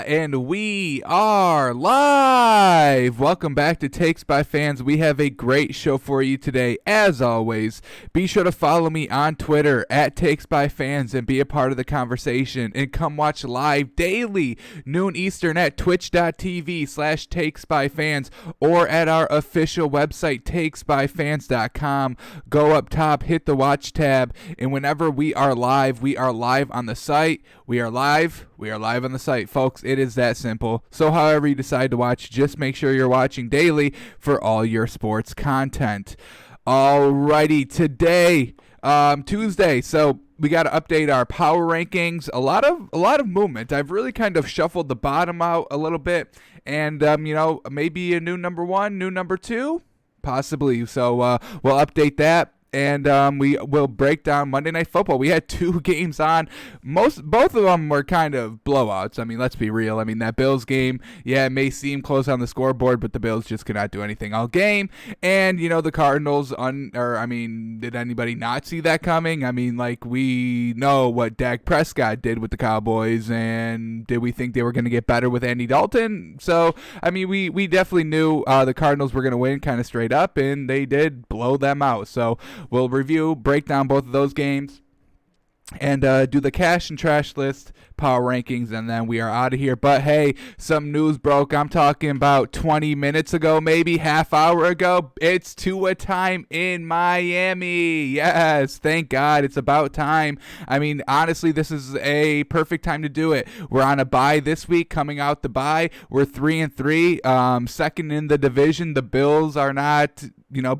and we are live. Welcome back to Takes by Fans. We have a great show for you today. As always, be sure to follow me on Twitter at Takes by Fans and be a part of the conversation. And come watch live daily, noon Eastern at twitch.tv/takesbyfans or at our official website, takesbyfans.com. Go up top, hit the watch tab, and whenever we are live on the site. We are live on the site, folks. It is that simple. So however you decide to watch, just make sure you're watching daily for all your sports content. Alrighty, today, Tuesday, so we got to update our power rankings. A lot of movement. I've really kind of shuffled the bottom out a little bit, and maybe a new number one, new number two, possibly. So we'll update that. And we will break down Monday Night Football. We had two games on. Both of them were kind of blowouts. I mean, let's be real. I mean, that Bills game, yeah, it may seem close on the scoreboard, but the Bills just could not do anything all game. And, the Cardinals, did anybody not see that coming? I mean, like, we know what Dak Prescott did with the Cowboys, and did we think they were going to get better with Andy Dalton? So, I mean, we definitely knew the Cardinals were going to win kind of straight up, and they did blow them out. So, we'll break down both of those games, and do the cash and trash list, power rankings, and then we are out of here. But hey, some news broke. I'm talking about 20 minutes ago, maybe half hour ago. It's Tua time in Miami. Yes, thank God. It's about time. I mean, honestly, this is a perfect time to do it. We're on a bye this week. Coming out the bye, we're 3-3, second in the division. The Bills are not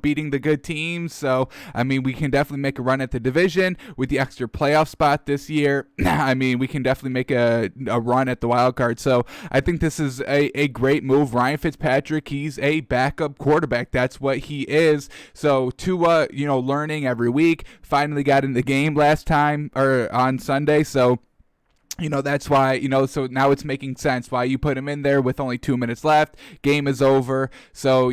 beating the good teams. So, I mean, we can definitely make a run at the division with the extra playoff spot this year. I mean, we can definitely make a run at the wild card. So, I think this is a great move. Ryan Fitzpatrick, he's a backup quarterback. That's what he is. So, Tua, learning every week, finally got in the game last time, or on Sunday. So, that's why, so now it's making sense why you put him in there with only 2 minutes left. Game is over. So,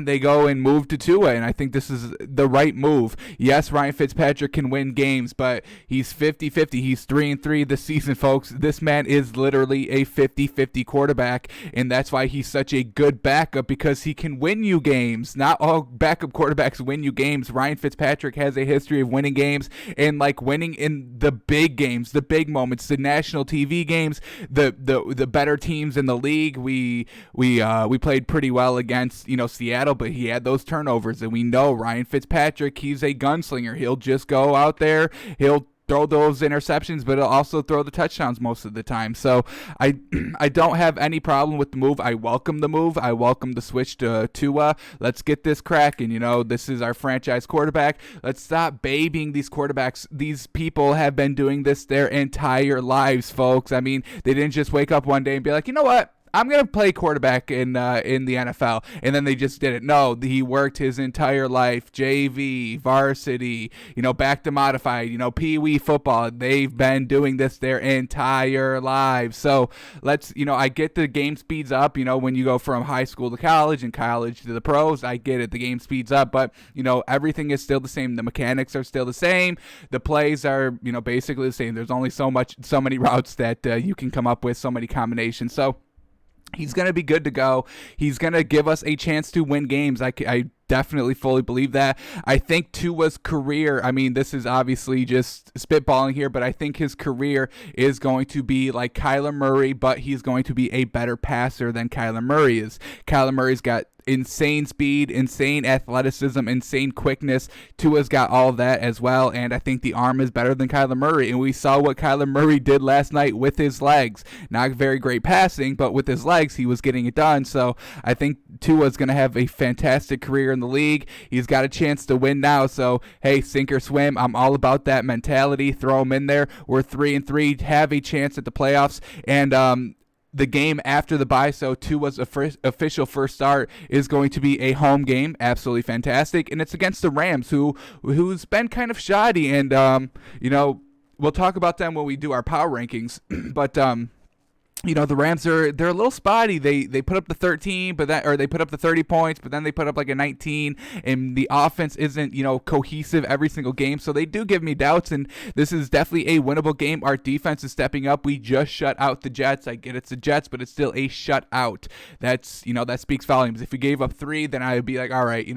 they go and move to Tua, and I think this is the right move. Yes, Ryan Fitzpatrick can win games, but he's 50-50. He's 3-3 this season, folks. This man is literally a 50-50 quarterback, and that's why he's such a good backup, because he can win you games. Not all backup quarterbacks win you games. Ryan Fitzpatrick has a history of winning games, and winning in the big games, the big moments, the national TV games, the better teams in the league. We played pretty well against Seattle, but he had those turnovers, and we know Ryan Fitzpatrick, he's a gunslinger. He'll just go out there, he'll throw those interceptions, but he'll also throw the touchdowns most of the time. So I don't have any problem with the move. I welcome the move. I welcome the switch to Tua. Let's get this cracking. This is our franchise quarterback. Let's stop babying these quarterbacks. These people have been doing this their entire lives, folks. I mean, they didn't just wake up one day and be like, you know what? I'm going to play quarterback in the NFL, and then they just did it. No, he worked his entire life, JV, varsity, back to modified, Pee-wee football. They've been doing this their entire lives. So let's, I get the game speeds up, when you go from high school to college and college to the pros. I get it. The game speeds up, but, everything is still the same. The mechanics are still the same. The plays are, basically the same. There's only so many routes that you can come up with, so many combinations. So he's going to be good to go. He's going to give us a chance to win games. I definitely fully believe that. I think Tua's career, I mean, this is obviously just spitballing here, but I think his career is going to be like Kyler Murray, but he's going to be a better passer than Kyler Murray is. Kyler Murray's got insane speed, insane athleticism, insane quickness. Tua's got all of that as well, and I think the arm is better than Kyler Murray, and we saw what Kyler Murray did last night with his legs. Not very great passing, but with his legs, he was getting it done. So I think Tua's going to have a fantastic career in the league. He's got a chance to win now, so hey, sink or swim. I'm all about that mentality. Throw him in there. We're 3-3, have a chance at the playoffs, and the game after the bye, so Tua's official first start is going to be a home game. Absolutely fantastic. And it's against the Rams, who's been kind of shoddy. And, we'll talk about them when we do our power rankings. But The Rams they're a little spotty. They put up the 13, they put up the 30 points, but then they put up like a 19, and the offense isn't cohesive every single game. So they do give me doubts, and this is definitely a winnable game. Our defense is stepping up. We just shut out the Jets. I get it's the Jets, but it's still a shutout. That's that speaks volumes. If we gave up 3, then I would be like, all right,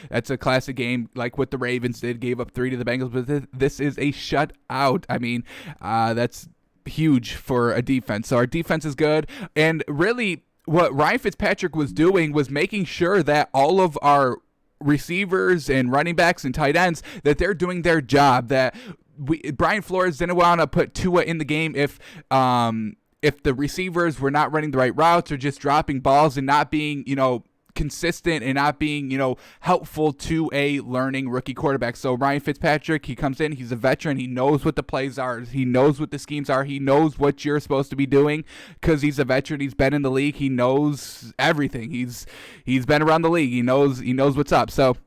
that's a classic game like what the Ravens did, gave up 3 to the Bengals. But this is a shutout. I mean, that's huge for a defense. So our defense is good, and really what Ryan Fitzpatrick was doing was making sure that all of our receivers and running backs and tight ends, that they're doing their job, that Brian Flores didn't want to put Tua in the game if the receivers were not running the right routes or just dropping balls and not being consistent and not being helpful to a learning rookie quarterback. So Ryan Fitzpatrick, he comes in, he's a veteran, he knows what the plays are, he knows what the schemes are, he knows what you're supposed to be doing because he's a veteran, he's been in the league, he knows everything, he's been around the league, he knows what's up. So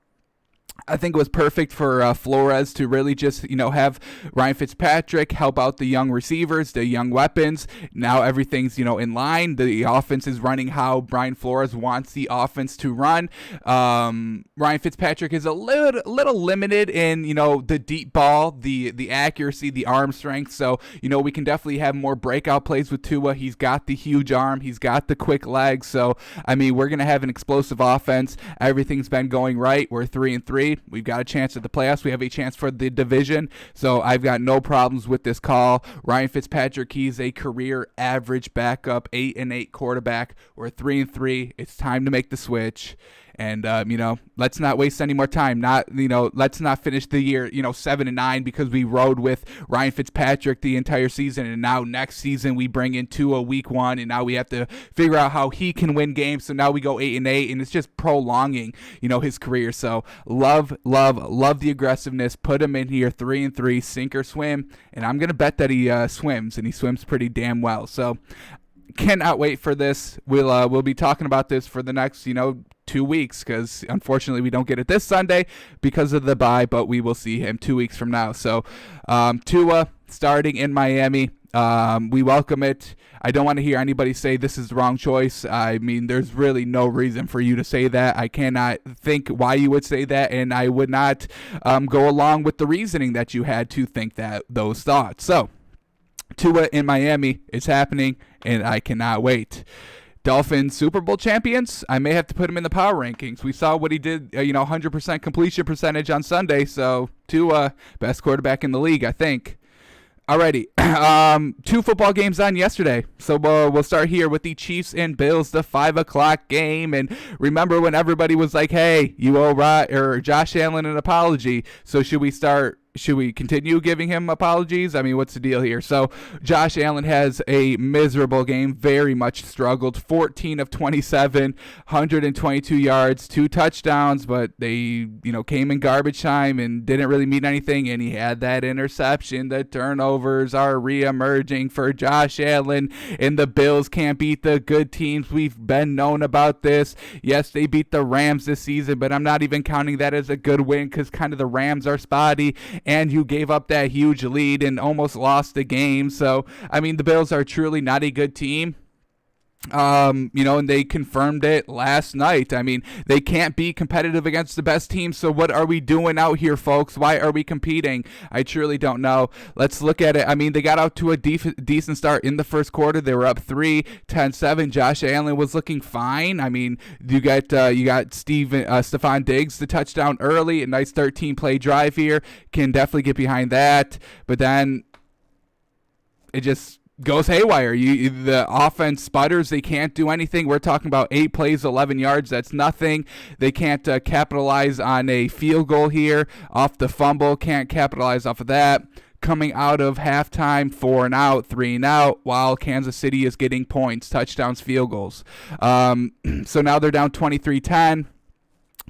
I think it was perfect for Flores to really just, have Ryan Fitzpatrick help out the young receivers, the young weapons. Now everything's, in line. The offense is running how Brian Flores wants the offense to run. Ryan Fitzpatrick is a little limited in, the deep ball, the accuracy, the arm strength. So, we can definitely have more breakout plays with Tua. He's got the huge arm. He's got the quick legs. So, I mean, we're going to have an explosive offense. Everything's been going right. We're 3-3. We've got a chance at the playoffs. We have a chance for the division. So I've got no problems with this call. Ryan Fitzpatrick, he's a career average backup, 8-8 quarterback. We're 3-3. It's time to make the switch. And, let's not waste any more time. Let's not finish the year, 7-9 because we rode with Ryan Fitzpatrick the entire season. And now next season we bring in Tua week 1. And now we have to figure out how he can win games. So now we go 8-8 and it's just prolonging, his career. So love the aggressiveness. Put him in here 3-3, sink or swim. And I'm going to bet that he swims, and he swims pretty damn well. So cannot wait for this. We'll be talking about this for the next, 2 weeks, because unfortunately we don't get it this Sunday because of the bye, but we will see him 2 weeks from now. So Tua starting in Miami. We welcome it. I don't want to hear anybody say this is the wrong choice. I mean, there's really no reason for you to say that. I cannot think why you would say that, and I would not go along with the reasoning that you had to think those thoughts. So Tua in Miami is happening, and I cannot wait. Dolphins Super Bowl champions, I may have to put him in the power rankings. We saw what he did, 100% completion percentage on Sunday. So Tua, best quarterback in the league, I think. Alrighty, 2 football games on yesterday. So we'll start here with the Chiefs and Bills, the 5 o'clock game. And remember when everybody was like, hey, you owe Josh Allen an apology. So should we continue giving him apologies? I mean, what's the deal here? So Josh Allen has a miserable game, very much struggled. 14 of 27, 122 yards, 2 touchdowns, but they, came in garbage time and didn't really mean anything. And he had that interception. The turnovers are reemerging for Josh Allen, and the Bills can't beat the good teams. We've been known about this. Yes, they beat the Rams this season, but I'm not even counting that as a good win because kind of the Rams are spotty. And you gave up that huge lead and almost lost the game. So, I mean, the Bills are truly not a good team. And they confirmed it last night. I mean, they can't be competitive against the best team. So what are we doing out here, folks? Why are we competing? I truly don't know. Let's look at it. I mean, they got out to a decent start in the first quarter. They were up 10-7. Josh Allen was looking fine. I mean, you got Stephon Diggs, the touchdown early, a nice 13-play drive here. Can definitely get behind that. But then it just goes haywire. The offense sputters. They can't do anything. We're talking about 8 plays, 11 yards. That's nothing. They can't capitalize on a field goal here off the fumble. Can't capitalize off of that. Coming out of halftime, 4 and out, 3 and out, while Kansas City is getting points, touchdowns, field goals. So now they're down 23-10.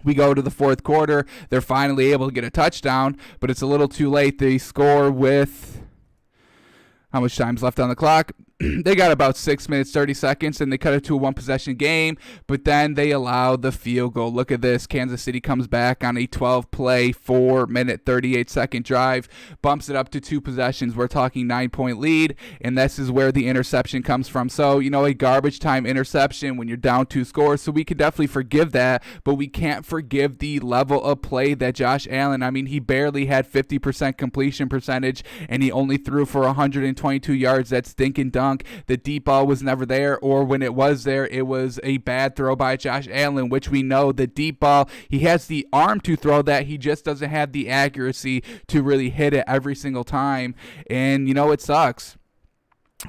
We go to the fourth quarter. They're finally able to get a touchdown, but it's a little too late. They score with how much time's left on the clock? they got about 6 minutes, 30 seconds, and they cut it to a one-possession game, but then they allow the field goal. Look at this. Kansas City comes back on a 12-play, 4-minute, 38-second drive, bumps it up to 2 possessions. We're talking 9-point lead, and this is where the interception comes from. So, a garbage time interception when you're down 2 scores, so we can definitely forgive that, but we can't forgive the level of play that Josh Allen, he barely had 50% completion percentage, and he only threw for 122 yards. That's dink and dunk. The deep ball was never there, or when it was there, it was a bad throw by Josh Allen, which we know the deep ball, he has the arm to throw that. He just doesn't have the accuracy to really hit it every single time, and it sucks.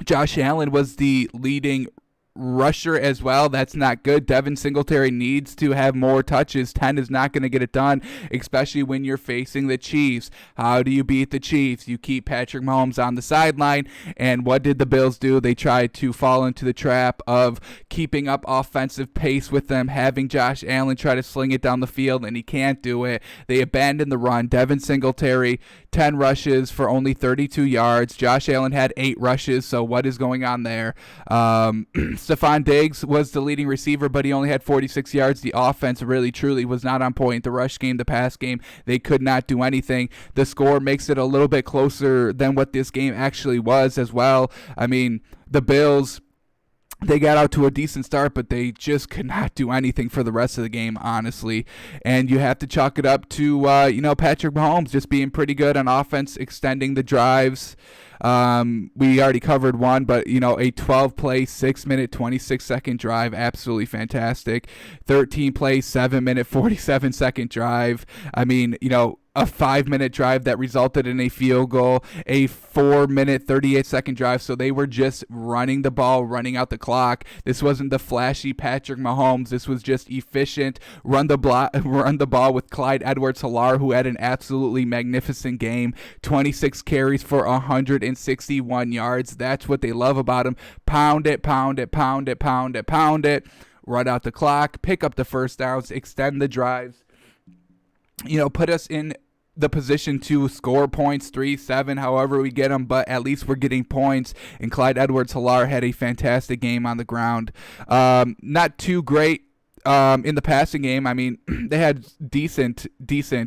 Josh Allen was the leading rusher as well. That's not good. Devin Singletary needs to have more touches. 10 is not going to get it done, especially when you're facing the Chiefs. How do you beat the Chiefs? You keep Patrick Mahomes on the sideline, and what did the Bills do? They tried to fall into the trap of keeping up offensive pace with them, having Josh Allen try to sling it down the field, and he can't do it. They abandoned the run. Devin Singletary, 10 rushes for only 32 yards. Josh Allen had 8 rushes, so what is going on there? Stephon Diggs was the leading receiver, but he only had 46 yards. The offense really, truly was not on point. The rush game, the pass game, they could not do anything. The score makes it a little bit closer than what this game actually was as well. The Bills, they got out to a decent start, but they just could not do anything for the rest of the game, honestly. And you have to chalk it up to, Patrick Mahomes just being pretty good on offense, extending the drives. We already covered one, but, a 12-play, 6-minute, 26-second drive, absolutely fantastic. 13-play, 7-minute, 47-second drive. A 5-minute drive that resulted in a field goal, a 4-minute, 38-second drive. So they were just running the ball, running out the clock. This wasn't the flashy Patrick Mahomes. This was just efficient, run the ball with Clyde Edwards-Helaire, who had an absolutely magnificent game. 26 carries for 161 yards. That's what they love about him. Pound it, pound it, pound it, pound it, pound it. Run out the clock, pick up the first downs, extend the drives. Put us in the position to score points, 3-7, however we get them, but at least we're getting points. And Clyde Edwards-Helaire had a fantastic game on the ground. Not too great in the passing game. They had decent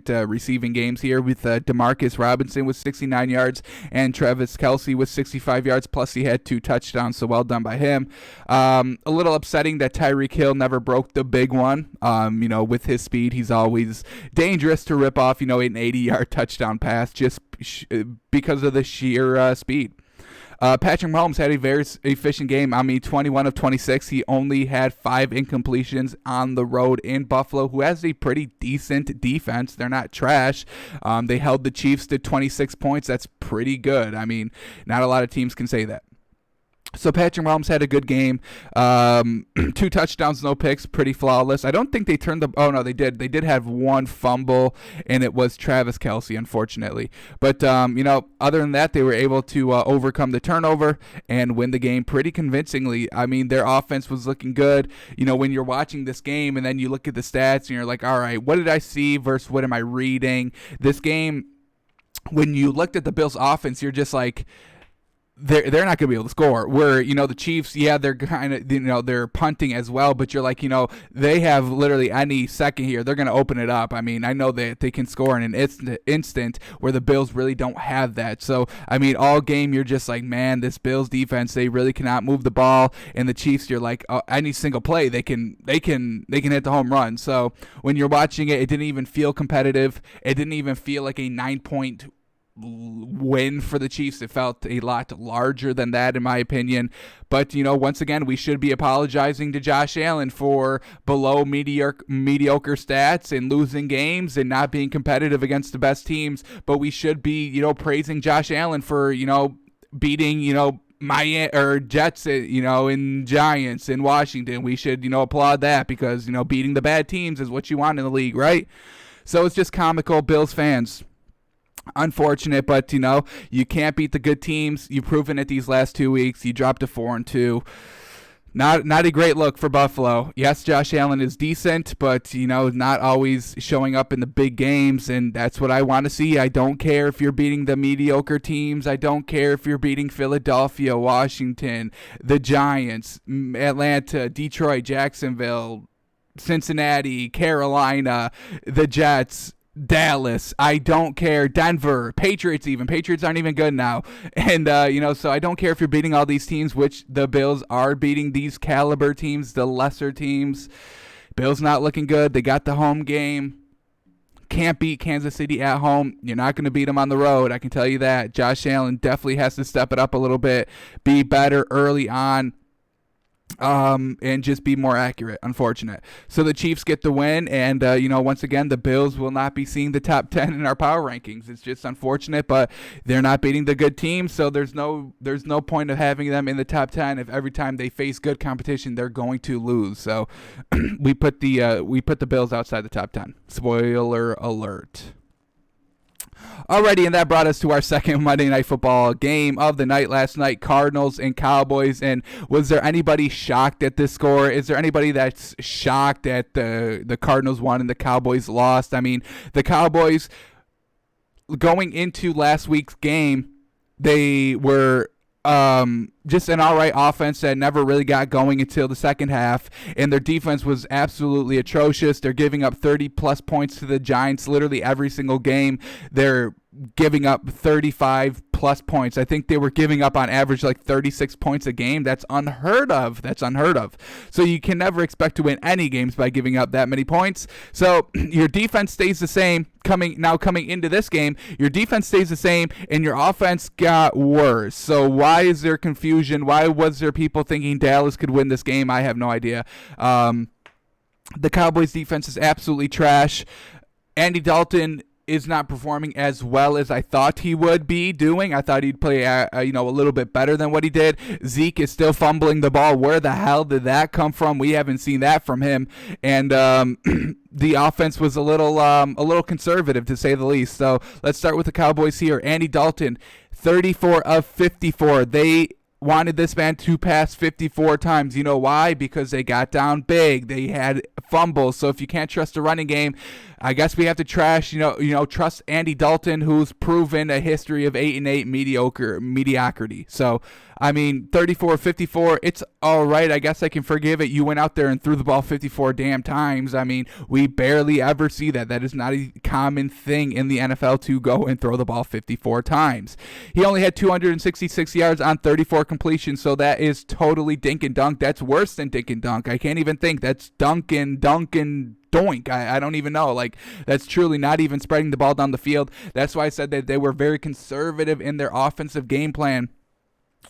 receiving games here with Demarcus Robinson with 69 yards and Travis Kelce with 65 yards, plus he had 2 touchdowns, so well done by him. A little upsetting that Tyreek Hill never broke the big one. With his speed, he's always dangerous to rip off, an 80-yard touchdown pass just because of the sheer speed. Patrick Mahomes had a very efficient game. 21 of 26. He only had 5 incompletions on the road in Buffalo, who has a pretty decent defense. They're not trash. They held the Chiefs to 26 points. That's pretty good. Not a lot of teams can say that. So Patrick Mahomes had a good game. 2 touchdowns, no picks, pretty flawless. I don't think they turned the... Oh, no, they did. They did have 1 fumble, and it was Travis Kelce, unfortunately. But, other than that, they were able to overcome the turnover and win the game pretty convincingly. Their offense was looking good. When you're watching this game and then you look at the stats and you're like, all right, what did I see versus what am I reading? This game, when you looked at the Bills' offense, you're just like... They're not going to be able to score. Where, the Chiefs, they're kind of, they're punting as well, but you're like, they have literally any second here. They're going to open it up. I know that they can score in an instant where the Bills really don't have that. So, all game you're just like, man, this Bills defense, they really cannot move the ball. And the Chiefs, you're like, any single play, they can hit the home run. So when you're watching it, it didn't even feel competitive. It didn't even feel like a 9-point win for the Chiefs. It felt a lot larger than that, in my opinion. But, once again, we should be apologizing to Josh Allen for below mediocre stats and losing games and not being competitive against the best teams. But we should be, praising Josh Allen for, beating, Miami or Jets, and Giants in Washington. We should, applaud that because, beating the bad teams is what you want in the league, right? So it's just comical, Bills fans. Unfortunate, but you can't beat the good teams. You've proven it these last 2 weeks. You dropped to 4-2. Not a great look for Buffalo. Yes, Josh Allen is decent, but not always showing up in the big games, and that's what I want to see. I don't care if you're beating the mediocre teams. I don't care if you're beating Philadelphia, Washington, the Giants, Atlanta, Detroit, Jacksonville, Cincinnati, Carolina, the Jets, Dallas. I don't care. Denver, Patriots even. Patriots aren't even good now. And, so I don't care if you're beating all these teams, which the Bills are beating these caliber teams, the lesser teams. Bills not looking good. They got the home game. Can't beat Kansas City at home. You're not going to beat them on the road. I can tell you that. Josh Allen definitely has to step it up a little bit, be better early on. And just be more accurate. Unfortunate. So the Chiefs get the win, and once again, the Bills will not be seeing the top 10 in our power rankings. It's just unfortunate, but they're not beating the good teams, so there's no point of having them in the top 10 if every time they face good competition they're going to lose. So we put the Bills outside the top 10. Spoiler alert. Alrighty, and that brought us to our second Monday Night Football game of the night last night, Cardinals and Cowboys. And was there anybody shocked at this score? Is there anybody that's shocked that the Cardinals won and the Cowboys lost? I mean, the Cowboys, going into last week's game, they were just an all right offense that never really got going until the second half, and their defense was absolutely atrocious. They're giving up 30-plus points to the Giants literally every single game. They're giving up 35-plus points. I think they were giving up on average like 36 points a game. That's unheard of. So you can never expect to win any games by giving up that many points. So your defense stays the same. Coming into this game, your defense stays the same, and your offense got worse. So why is there confusion? Why was there people thinking Dallas could win this game? I have no idea. The Cowboys' defense is absolutely trash. Andy Dalton is not performing as well as I thought he would be doing. I thought he'd play a little bit better than what he did. Zeke is still fumbling the ball. Where the hell did that come from? We haven't seen that from him. And the offense was a little conservative, to say the least. So let's start with the Cowboys here. Andy Dalton, 34 of 54. They wanted this man to pass 54 times. You know why? Because they got down big. They had fumbles. So if you can't trust the running game, I guess we have to trust Andy Dalton, who's proven a history of 8-8 mediocrity. So, I mean, 34-54, it's all right. I guess I can forgive it. You went out there and threw the ball 54 damn times. I mean, we barely ever see that. That is not a common thing in the NFL to go and throw the ball 54 times. He only had 266 yards on 34 completions, so that is totally dink and dunk. That's worse than dink and dunk. I can't even think. That's dunk and doink. I don't even know. Like, that's truly not even spreading the ball down the field. That's why I said that they were very conservative in their offensive game plan.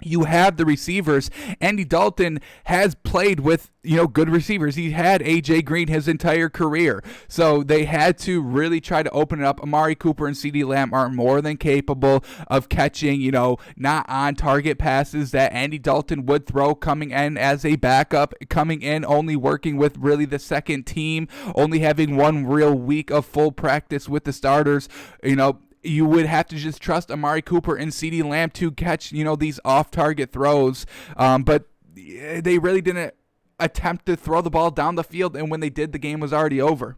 You have the receivers. Andy Dalton has played with, good receivers. He had A.J. Green his entire career. So they had to really try to open it up. Amari Cooper and CeeDee Lamb are more than capable of catching, not on target passes that Andy Dalton would throw coming in as a backup, coming in only working with really the second team, only having one real week of full practice with the starters. You would have to just trust Amari Cooper and CeeDee Lamb to catch, these off-target throws. But they really didn't attempt to throw the ball down the field, and when they did, the game was already over.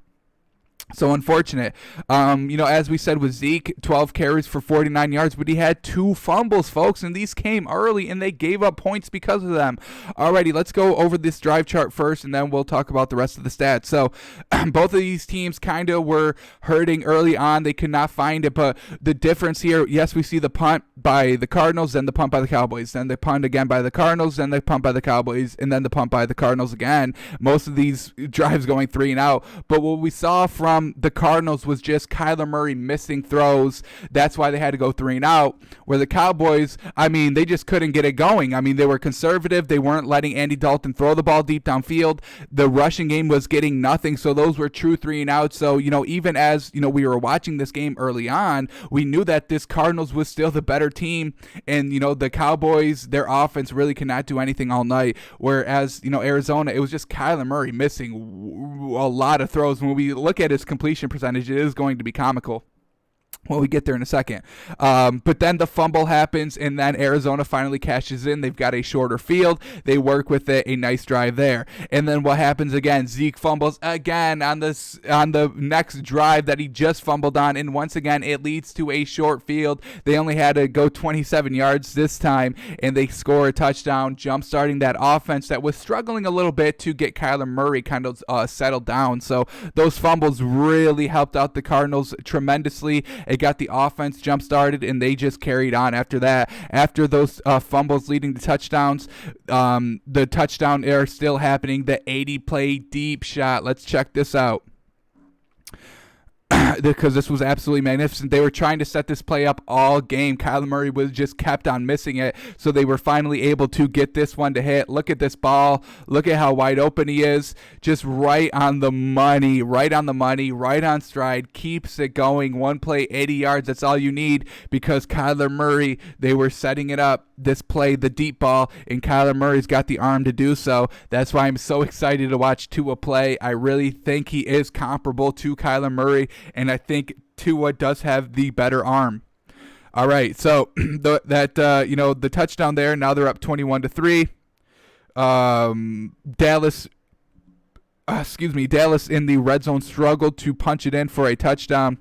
So unfortunate. As we said with Zeke, 12 carries for 49 yards, but he had 2 fumbles, folks, and these came early, and they gave up points because of them. Alrighty, let's go over this drive chart first, and then we'll talk about the rest of the stats. So both of these teams kind of were hurting early on. They could not find it, but the difference here, yes, we see the punt by the Cardinals, then the punt by the Cowboys, then the punt again by the Cardinals, then the punt by the Cowboys, and then the punt by the Cardinals again. Most of these drives going 3 and out, but what we saw from the Cardinals was just Kyler Murray missing throws. That's why they had to go 3 and out. Where the Cowboys, they just couldn't get it going. They were conservative. They weren't letting Andy Dalton throw the ball deep downfield. The rushing game was getting nothing. So those were true 3 and outs. So, even as, we were watching this game early on, we knew that this Cardinals was still the better team. And, the Cowboys, their offense really could not do anything all night. Whereas, Arizona, it was just Kyler Murray missing a lot of throws. When we look at his completion percentage, it is going to be comical. Well, we get there in a second. But then the fumble happens, and then Arizona finally cashes in. They've got a shorter field. They work with it, a nice drive there. And then what happens again? Zeke fumbles again on the next drive that he just fumbled on, and once again, it leads to a short field. They only had to go 27 yards this time, and they score a touchdown, jump-starting that offense that was struggling a little bit to get Kyler Murray kind of settled down. So those fumbles really helped out the Cardinals tremendously. It got the offense jump started, and they just carried on after that. After those fumbles leading to touchdowns, the touchdown are still happening. The 80-play deep shot. Let's check this out, because this was absolutely magnificent. They were trying to set this play up all game. Kyler Murray was just kept on missing it, so they were finally able to get this one to hit. Look at this ball. Look at how wide open he is. Just right on the money, right on stride. Keeps it going. One play, 80 yards. That's all you need, because Kyler Murray, they were setting it up, this play, the deep ball, and Kyler Murray's got the arm to do so. That's why I'm so excited to watch Tua play. I really think he is comparable to Kyler Murray, and I think Tua does have the better arm. All right, so the touchdown there. Now they're up 21-3. Dallas in the red zone struggled to punch it in for a touchdown.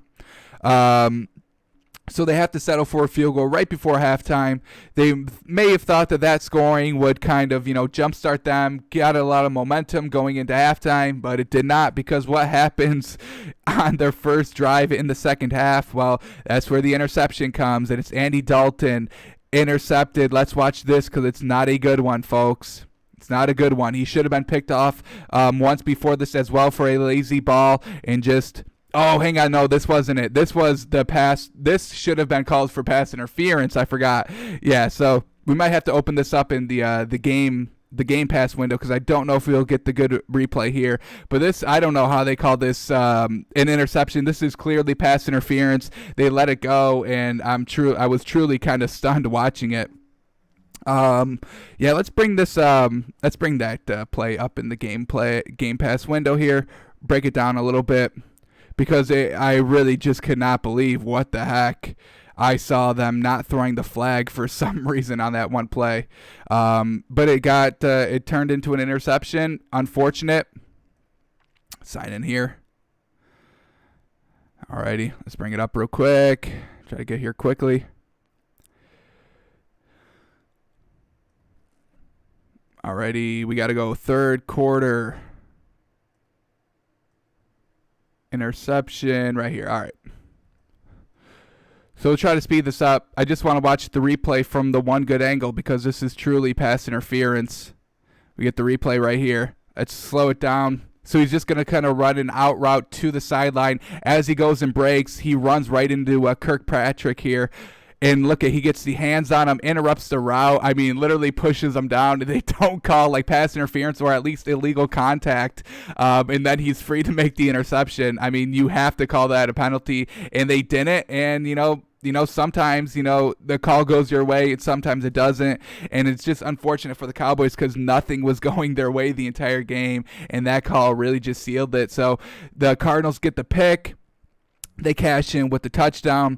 So they have to settle for a field goal right before halftime. They may have thought that scoring would kind of, jumpstart them, got a lot of momentum going into halftime, but it did not, because what happens on their first drive in the second half? Well, that's where the interception comes, and it's Andy Dalton intercepted. Let's watch this, because it's not a good one, folks. It's not a good one. He should have been picked off once before this as well for a lazy ball, and just... Oh, hang on. No, this wasn't it. This was the pass. This should have been called for pass interference. I forgot. Yeah, so we might have to open this up in the Game Pass window, because I don't know if we'll get the good replay here. But this, I don't know how they call this an interception. This is clearly pass interference. They let it go, and I was truly kind of stunned watching it. Let's bring that play up in the Game Pass window here. Break it down a little bit, because I really just could not believe what the heck. I saw them not throwing the flag for some reason on that one play. But it turned into an interception. Unfortunate. Sign in here. Alrighty, let's bring it up real quick. Try to get here quickly. Alrighty, we got to go third quarter. Interception right here. All right. So we'll try to speed this up. I just want to watch the replay from the one good angle, because this is truly pass interference. We get the replay right here. Let's slow it down. So he's just going to kind of run an out route to the sideline. As he goes and breaks, he runs right into Kirkpatrick here. And look, he gets the hands on him, interrupts the route. I mean, literally pushes him down. They don't call pass interference, or at least illegal contact. And then he's free to make the interception. I mean, you have to call that a penalty, and they didn't. And, sometimes, the call goes your way, and sometimes it doesn't. And it's just unfortunate for the Cowboys, because nothing was going their way the entire game. And that call really just sealed it. So the Cardinals get the pick. They cash in with the touchdown.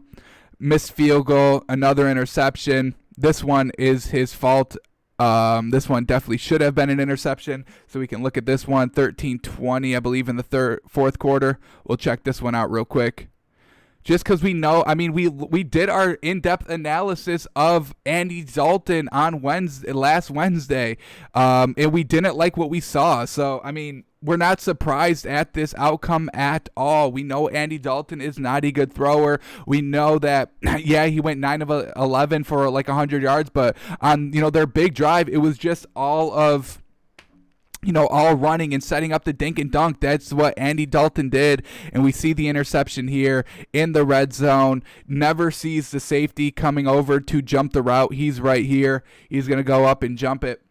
Missed field goal, another interception. This one is his fault. This one definitely should have been an interception. So we can look at this one, 13-20, I believe, in the fourth quarter. We'll check this one out real quick. Just because we know, we did our in-depth analysis of Andy Dalton on last Wednesday, and we didn't like what we saw. So, we're not surprised at this outcome at all. We know Andy Dalton is not a good thrower. We know that, he went 9 of 11 for 100 yards, but on, their big drive, it was just all running and setting up the dink and dunk. That's what Andy Dalton did, and we see the interception here in the red zone. Never sees the safety coming over to jump the route. He's right here. He's going to go up and jump it.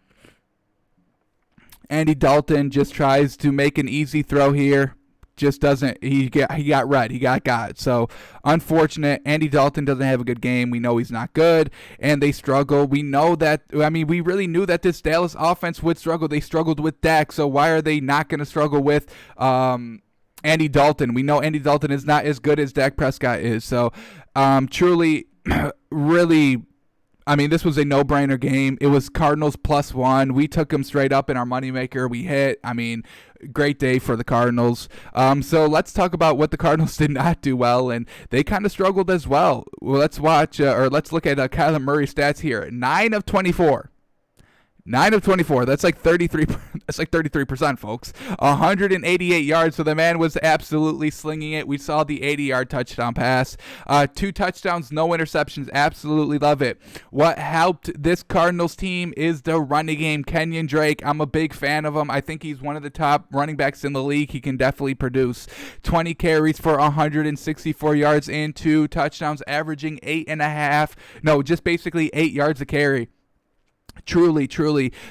Andy Dalton just tries to make an easy throw here. Just doesn't. He got red. He got. So unfortunate. Andy Dalton doesn't have a good game. We know he's not good, and they struggle. We know that. We really knew that this Dallas offense would struggle. They struggled with Dak. So why are they not going to struggle with Andy Dalton? We know Andy Dalton is not as good as Dak Prescott is. So Truly, really, I mean, this was a no-brainer game. It was Cardinals +1. We took them straight up in our moneymaker. We hit. I mean, great day for the Cardinals. So let's talk about what the Cardinals did not do well, and they kind of struggled as well. Well, let's watch, or let's look at Kyler Murray's stats here. 9 of 24. 9 of 24. That's like 33. That's like 33%, folks. 188 yards. So the man was absolutely slinging it. We saw the 80-yard touchdown pass. 2 touchdowns, no interceptions. Absolutely love it. What helped this Cardinals team is the running game. Kenyon Drake. I'm a big fan of him. I think he's one of the top running backs in the league. He can definitely produce. 20 carries for 164 yards and 2 touchdowns, averaging 8.5. No, just basically 8 yards a carry. Truly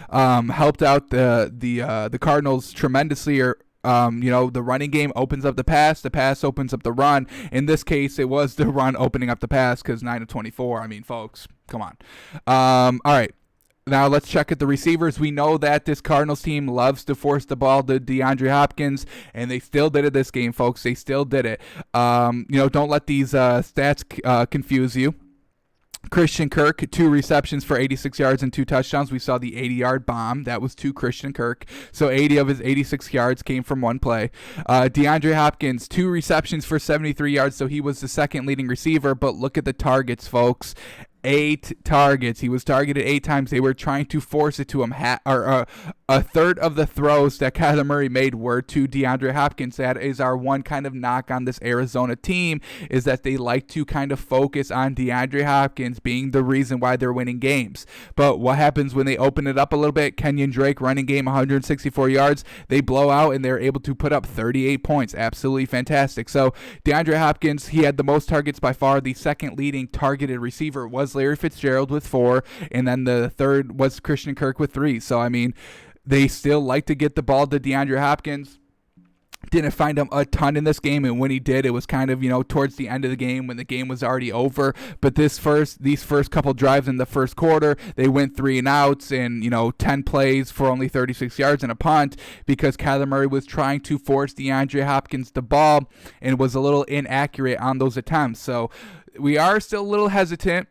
helped out the Cardinals tremendously. The running game opens up the pass opens up the run. In this case, it was the run opening up the pass because 9 of 24. I mean, folks, come on. All right. Now let's check at the receivers. We know that this Cardinals team loves to force the ball to DeAndre Hopkins, and they still did it this game, folks. They still did it. Don't let these stats confuse you. Christian Kirk, 2 receptions for 86 yards and 2 touchdowns. We saw the 80-yard bomb. That was to Christian Kirk. So 80 of his 86 yards came from one play. DeAndre Hopkins, 2 receptions for 73 yards. So he was the second leading receiver. But look at the targets, folks. 8 targets. He was targeted 8 times. They were trying to force it to him. A third of the throws that Kyler Murray made were to DeAndre Hopkins. That is our one kind of knock on this Arizona team, is that they like to kind of focus on DeAndre Hopkins being the reason why they're winning games. But what happens when they open it up a little bit? Kenyon Drake, running game, 164 yards. They blow out, and they're able to put up 38 points. Absolutely fantastic. So DeAndre Hopkins, he had the most targets by far. The second leading targeted receiver was Larry Fitzgerald with 4, and then the third was Christian Kirk with 3. So, I mean, they still like to get the ball to DeAndre Hopkins. Didn't find him a ton in this game, and when he did, it was kind of, towards the end of the game when the game was already over. But these first couple drives in the first quarter, they went 3 and outs and, 10 plays for only 36 yards and a punt because Kyler Murray was trying to force DeAndre Hopkins the ball and was a little inaccurate on those attempts. So we are still a little hesitant.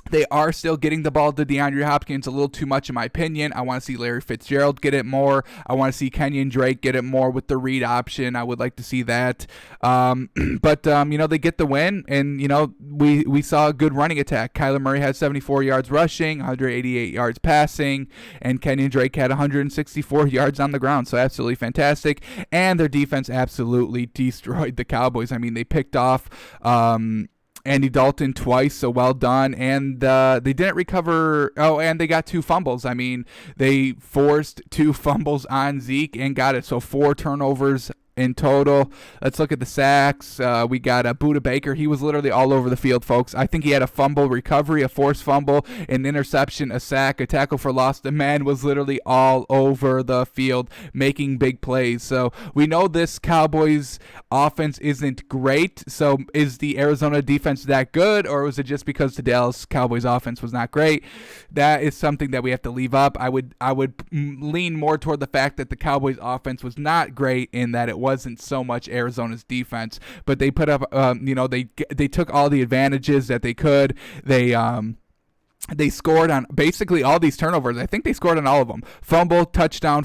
They are still getting the ball to DeAndre Hopkins a little too much, in my opinion. I want to see Larry Fitzgerald get it more. I want to see Kenyon Drake get it more with the read option. I would like to see that. But they get the win, and, we saw a good running attack. Kyler Murray had 74 yards rushing, 188 yards passing, and Kenyon Drake had 164 yards on the ground. So absolutely fantastic. And their defense absolutely destroyed the Cowboys. I mean, they picked off Andy Dalton twice, so well done. And they didn't recover. Oh, and they got 2 fumbles. I mean, they forced 2 fumbles on Zeke and got it. So 4 turnovers in total. Let's look at the sacks. We got Buda Baker. He was literally all over the field, folks. I think he had a fumble recovery, a forced fumble, an interception, a sack, a tackle for loss. The man was literally all over the field making big plays. So we know this Cowboys offense isn't great. So is the Arizona defense that good, or was it just because the Dallas Cowboys offense was not great? That is something that we have to leave up. I would lean more toward the fact that the Cowboys offense was not great, in that it wasn't so much Arizona's defense, but they put up, they took all the advantages that they could. They scored on basically all these turnovers. I think they scored on all of them. Fumble, touchdown.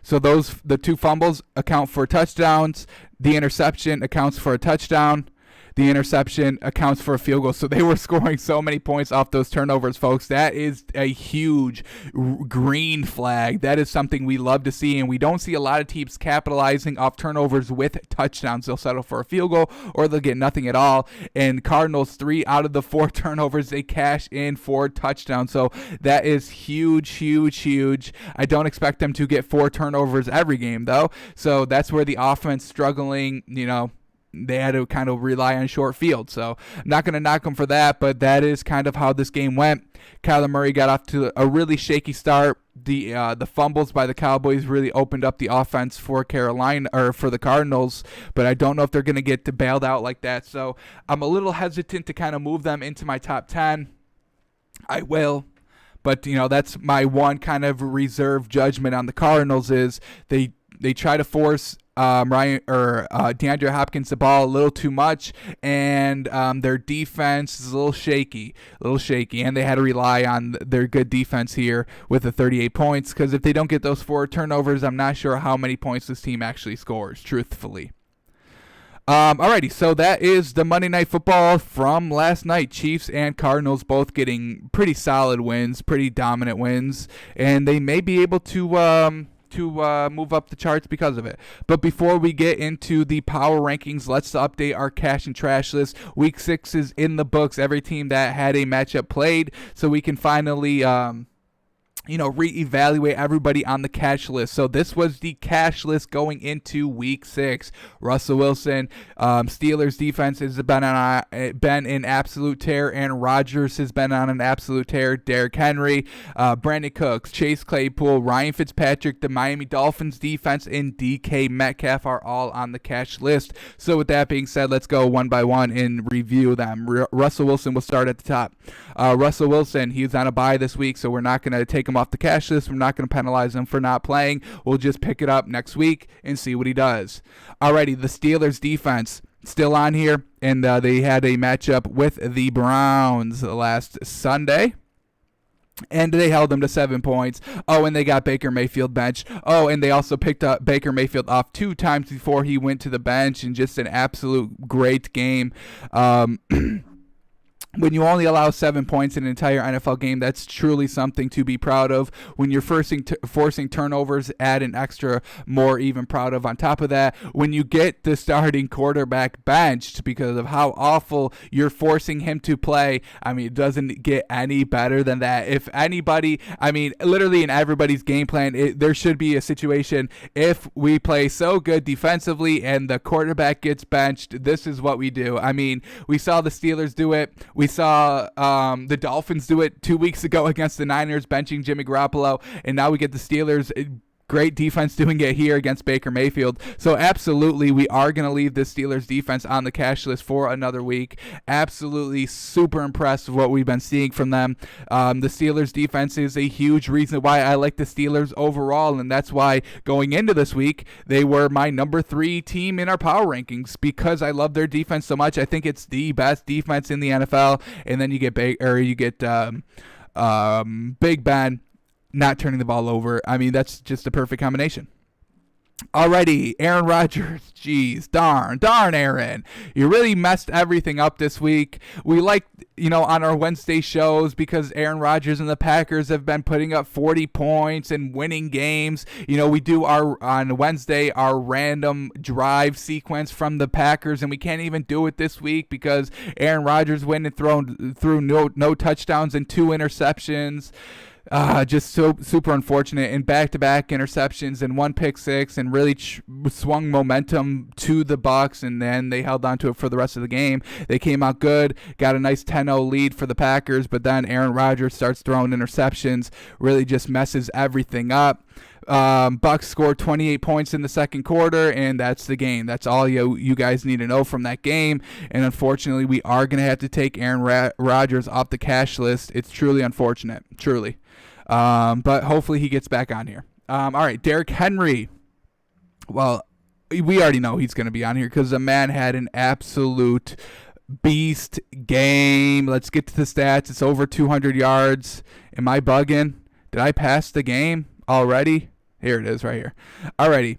So the 2 fumbles account for touchdowns. The interception accounts for a touchdown. The interception accounts for a field goal. So they were scoring so many points off those turnovers, folks. That is a huge green flag. That is something we love to see, and we don't see a lot of teams capitalizing off turnovers with touchdowns. They'll settle for a field goal, or they'll get nothing at all. And Cardinals, 3 out of the 4 turnovers, they cash in 4 touchdowns. So that is huge. I don't expect them to get 4 turnovers every game, though. So that's where the offense struggling, they had to kind of rely on short field. So I'm not going to knock them for that, but that is kind of how this game went. Kyler Murray got off to a really shaky start. The fumbles by the Cowboys really opened up the offense for Carolina, or for the Cardinals, but I don't know if they're going to get bailed out like that. So I'm a little hesitant to kind of move them into my top 10. I will. But, that's my one kind of reserve judgment on the Cardinals, is they try to force DeAndre Hopkins the ball a little too much, and their defense is a little shaky, and they had to rely on their good defense here with the 38 points, because if they don't get those 4 turnovers, I'm not sure how many points this team actually scores, truthfully. Alrighty, so that is the Monday Night Football from last night. Chiefs and Cardinals both getting pretty solid wins, pretty dominant wins, and they may be able to move up the charts because of it. But before we get into the power rankings, let's update our cash and trash list. Week 6 is in the books. Every team that had a matchup played, so we can finally reevaluate everybody on the cash list. So this was the cash list going into week 6. Russell Wilson, Steelers defense has been in absolute tear. Aaron Rodgers has been on an absolute tear. Derrick Henry, Brandon Cooks, Chase Claypool, Ryan Fitzpatrick, the Miami Dolphins defense, and DK Metcalf are all on the cash list. So with that being said, let's go one by one and review them. Russell Wilson will start at the top. Russell Wilson, he's on a bye this week, so we're not going to take him off the cash list. We're not going to penalize him for not playing. We'll just pick it up next week and see what he does. Alrighty, the Steelers defense still on here, and they had a matchup with the Browns last Sunday, and they held them to 7 points. Oh, and they got Baker Mayfield benched. Oh, and they also picked up Baker Mayfield off 2 times before he went to the bench, and just an absolute great game. When you only allow 7 points in an entire NFL game, that's truly something to be proud of. When you're forcing turnovers, add an extra, more even proud of. On top of that, when you get the starting quarterback benched because of how awful you're forcing him to play, I mean, it doesn't get any better than that. If anybody, I mean, literally in everybody's game plan, there should be a situation if we play so good defensively and the quarterback gets benched, this is what we do. I mean, we saw the Steelers do it. We saw the Dolphins do it 2 weeks ago against the Niners, benching Jimmy Garoppolo, and now we get the Steelers. Great defense doing it here against Baker Mayfield. So absolutely, we are going to leave this Steelers defense on the cash list for another week. Absolutely super impressed with what we've been seeing from them. The Steelers defense is a huge reason why I like the Steelers overall, and that's why going into this week, they were my number 3 team in our power rankings because I love their defense so much. I think it's the best defense in the NFL, and then you get Big Ben not turning the ball over. I mean, that's just a perfect combination. Alrighty, Aaron Rodgers. Jeez, darn, Aaron. You really messed everything up this week. We like, on our Wednesday shows because Aaron Rodgers and the Packers have been putting up 40 points and winning games. We do on Wednesday our random drive sequence from the Packers, and we can't even do it this week because Aaron Rodgers went and threw no touchdowns and 2 interceptions. Just so super unfortunate, and back-to-back interceptions and 1 pick six, and really swung momentum to the Bucs, and then they held on to it for the rest of the game. They came out good, got a nice 10-0 lead for the Packers, but then Aaron Rodgers starts throwing interceptions, really just messes everything up. Bucs scored 28 points in the second quarter, and that's the game. That's all you guys need to know from that game. And unfortunately, we are going to have to take Aaron Rodgers off the cash list. It's truly unfortunate, truly. But hopefully he gets back on here. All right, Derrick Henry. Well, we already know he's going to be on here because the man had an absolute beast game. Let's get to the stats. It's over 200 yards. Am I bugging? Did I pass the game already? Here it is right here. Alrighty.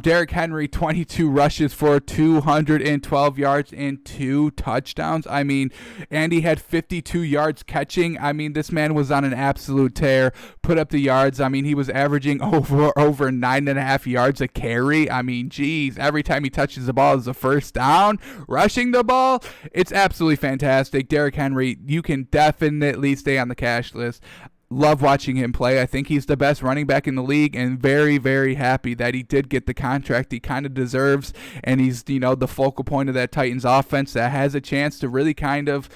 Derrick Henry, 22 rushes for 212 yards and 2 touchdowns. I mean, and he had 52 yards catching. I mean, this man was on an absolute tear. Put up the yards. I mean, he was averaging over 9.5 yards a carry. I mean, geez, every time he touches the ball is a first down. Rushing the ball, it's absolutely fantastic. Derrick Henry, you can definitely stay on the cash list. Love watching him play. I think he's the best running back in the league, and very, very happy that he did get the contract he kind of deserves, and he's, the focal point of that Titans offense that has a chance to really kind of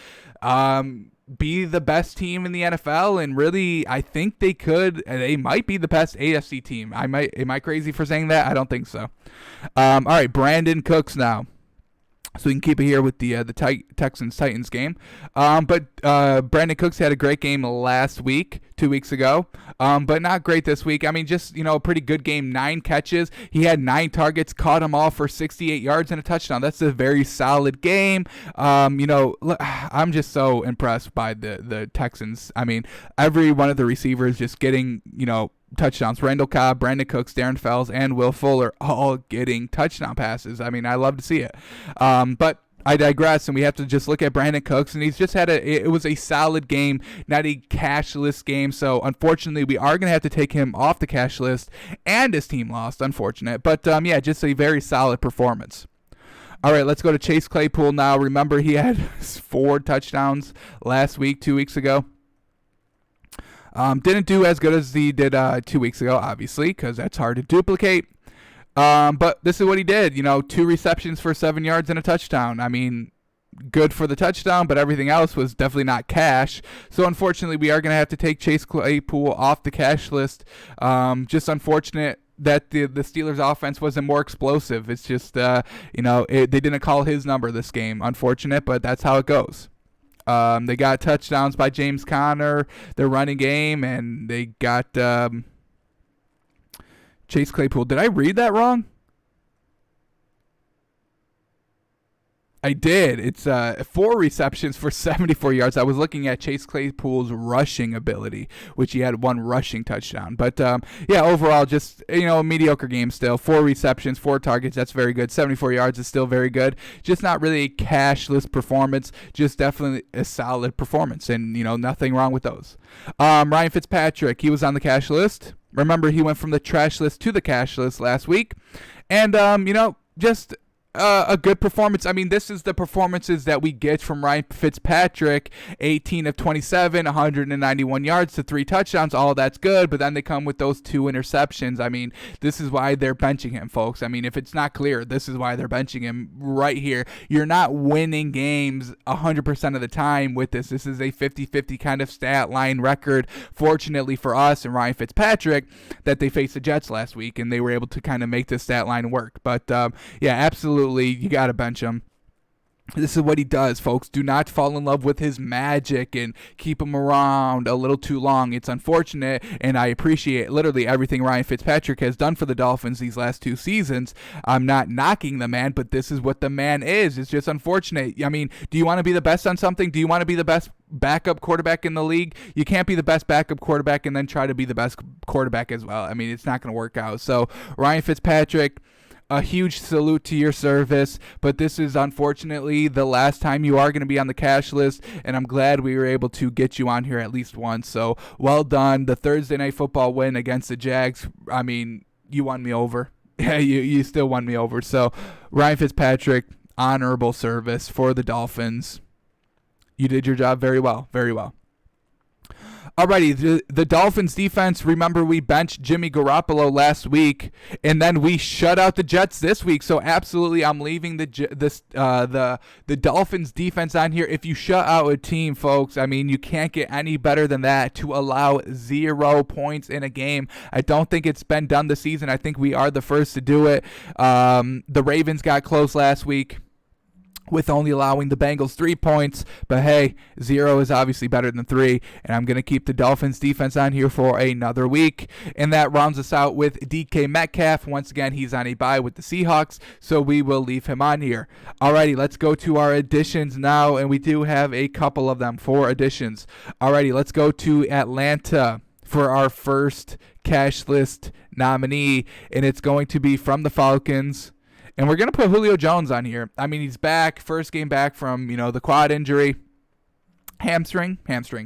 be the best team in the NFL, and really, I think they might be the best AFC team. Am I crazy for saying that? I don't think so. All right, Brandon Cooks now. So we can keep it here with the Texans-Titans game. But Brandon Cooks had a great game last week, 2 weeks ago, but not great this week. I mean, just, a pretty good game. 9 catches. He had 9 targets, caught them all for 68 yards and a touchdown. That's a very solid game. I'm just so impressed by the Texans. I mean, every one of the receivers just getting, touchdowns. Randall Cobb, Brandon Cooks, Darren Fells, and Will Fuller all getting touchdown passes. I mean, I love to see it. But I digress, and we have to just look at Brandon Cooks, and he's just it was a solid game, not a cash list game. So unfortunately, we are going to have to take him off the cash list, and his team lost. Unfortunate. But just a very solid performance. All right, let's go to Chase Claypool now. Remember, he had 4 touchdowns last week, 2 weeks ago. Didn't do as good as he did 2 weeks ago, obviously, because that's hard to duplicate. But this is what he did. 2 receptions for 7 yards and a touchdown. I mean, good for the touchdown, but everything else was definitely not cash. So unfortunately, we are going to have to take Chase Claypool off the cash list. Just unfortunate that the Steelers' offense wasn't more explosive. It's just, they didn't call his number this game. Unfortunate, but that's how it goes. They got touchdowns by James Conner, their running game, and they got Chase Claypool. Did I read that wrong? I did. It's 4 receptions for 74 yards. I was looking at Chase Claypool's rushing ability, which he had 1 rushing touchdown. But, overall, just, a mediocre game still. 4 receptions, 4 targets. That's very good. 74 yards is still very good. Just not really a cashless performance. Just definitely a solid performance. And, nothing wrong with those. Ryan Fitzpatrick, he was on the cash list. Remember, he went from the trash list to the cash list last week. And, just a good performance. I mean, this is the performances that we get from Ryan Fitzpatrick. 18 of 27, 191 yards to 3 touchdowns. All that's good, but then they come with those 2 interceptions. I mean, this is why they're benching him, folks. I mean, if it's not clear, this is why they're benching him right here. You're not winning games 100% of the time with this. This is a 50-50 kind of stat line record. Fortunately for us and Ryan Fitzpatrick, that they faced the Jets last week, and they were able to kind of make this stat line work. But, absolutely. You got to bench him. This is what he does, folks. Do not fall in love with his magic and keep him around a little too long. It's unfortunate, and I appreciate literally everything Ryan Fitzpatrick has done for the Dolphins these last 2 seasons. I'm not knocking the man, but this is what the man is. It's just unfortunate. I mean, do you want to be the best on something? Do you want to be the best backup quarterback in the league? You can't be the best backup quarterback and then try to be the best quarterback as well. I mean, it's not going to work out. So, Ryan Fitzpatrick, a huge salute to your service, but this is unfortunately the last time you are going to be on the cash list, and I'm glad we were able to get you on here at least once. So well done. The Thursday Night Football win against the Jags, I mean, you won me over. Yeah, you still won me over. So Ryan Fitzpatrick, honorable service for the Dolphins. You did your job very well, very well. Alrighty, the Dolphins defense, remember we benched Jimmy Garoppolo last week, and then we shut out the Jets this week, so absolutely I'm leaving the Dolphins defense on here. If you shut out a team, folks, I mean, you can't get any better than that to allow 0 points in a game. I don't think it's been done this season. I think we are the first to do it. The Ravens got close last week with only allowing the Bengals 3 points. But hey, 0 is obviously better than 3, and I'm going to keep the Dolphins defense on here for another week. And that rounds us out with DK Metcalf. Once again, he's on a bye with the Seahawks, so we will leave him on here. Alrighty, let's go to our additions now, and we do have a couple of them, 4 additions. Alrighty, let's go to Atlanta for our first cash list nominee, and it's going to be from the Falcons. And we're going to put Julio Jones on here. I mean, he's back, first game back from, the quad injury. Hamstring,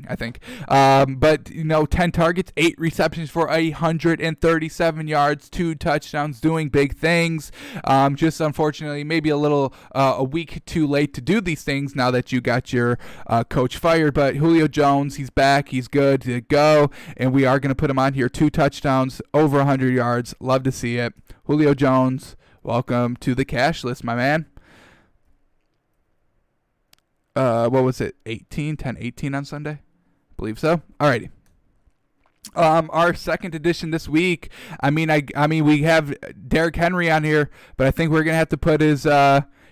I think. But 10 targets, 8 receptions for 137 yards, 2 touchdowns, doing big things. Just unfortunately, maybe a week too late to do these things now that you got your coach fired. But Julio Jones, he's back, he's good to go, and we are going to put him on here. 2 touchdowns, over 100 yards. Love to see it. Julio Jones, welcome to the cash list, my man. What was it? 10-18 on Sunday? I believe so. Alrighty. Our second edition this week. I mean, we have Derrick Henry on here, but I think we're gonna have to put his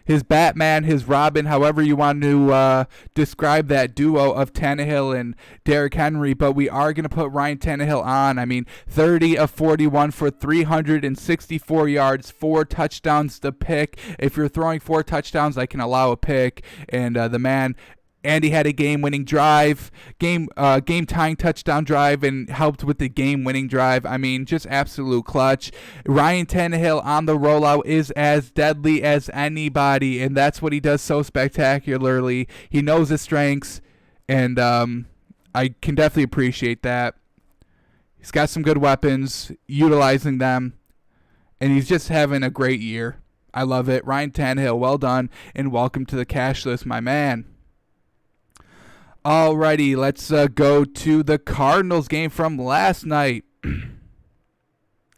his Batman, his Robin, however you want to describe that duo of Tannehill and Derrick Henry. But we are going to put Ryan Tannehill on. I mean, 30 of 41 for 364 yards, 4 touchdowns to pick. If you're throwing 4 touchdowns, I can allow a pick. And the man... Andy had a game-winning drive, game-tying touchdown drive, and helped with the game-winning drive. I mean, just absolute clutch. Ryan Tannehill on the rollout is as deadly as anybody, and that's what he does so spectacularly. He knows his strengths, and I can definitely appreciate that. He's got some good weapons, utilizing them, and he's just having a great year. I love it. Ryan Tannehill, well done, and welcome to the cash list, my man. Alrighty, let's go to the Cardinals game from last night. And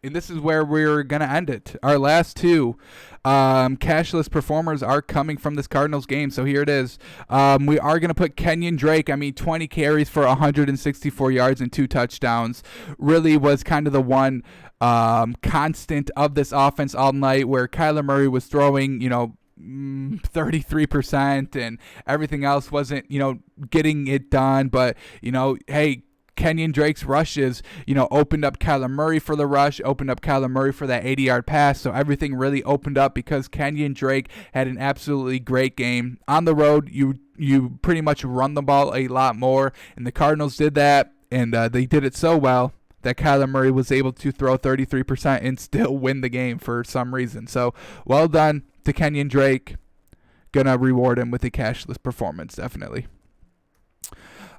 this is where we're going to end it. Our last two cashless performers are coming from this Cardinals game, so here it is. We are going to put Kenyon Drake. 20 carries for 164 yards and 2 touchdowns. Really was kind of the one constant of this offense all night, where Kyler Murray was throwing, 33% and everything else wasn't, getting it done. But, hey, Kenyon Drake's rushes, opened up Kyler Murray for the rush, opened up Kyler Murray for that 80-yard pass. So everything really opened up because Kenyon Drake had an absolutely great game. On the road, you pretty much run the ball a lot more, and the Cardinals did that, and they did it so well that Kyler Murray was able to throw 33% and still win the game for some reason. So well done to Kenyon Drake. Gonna reward him with a cashless performance, definitely.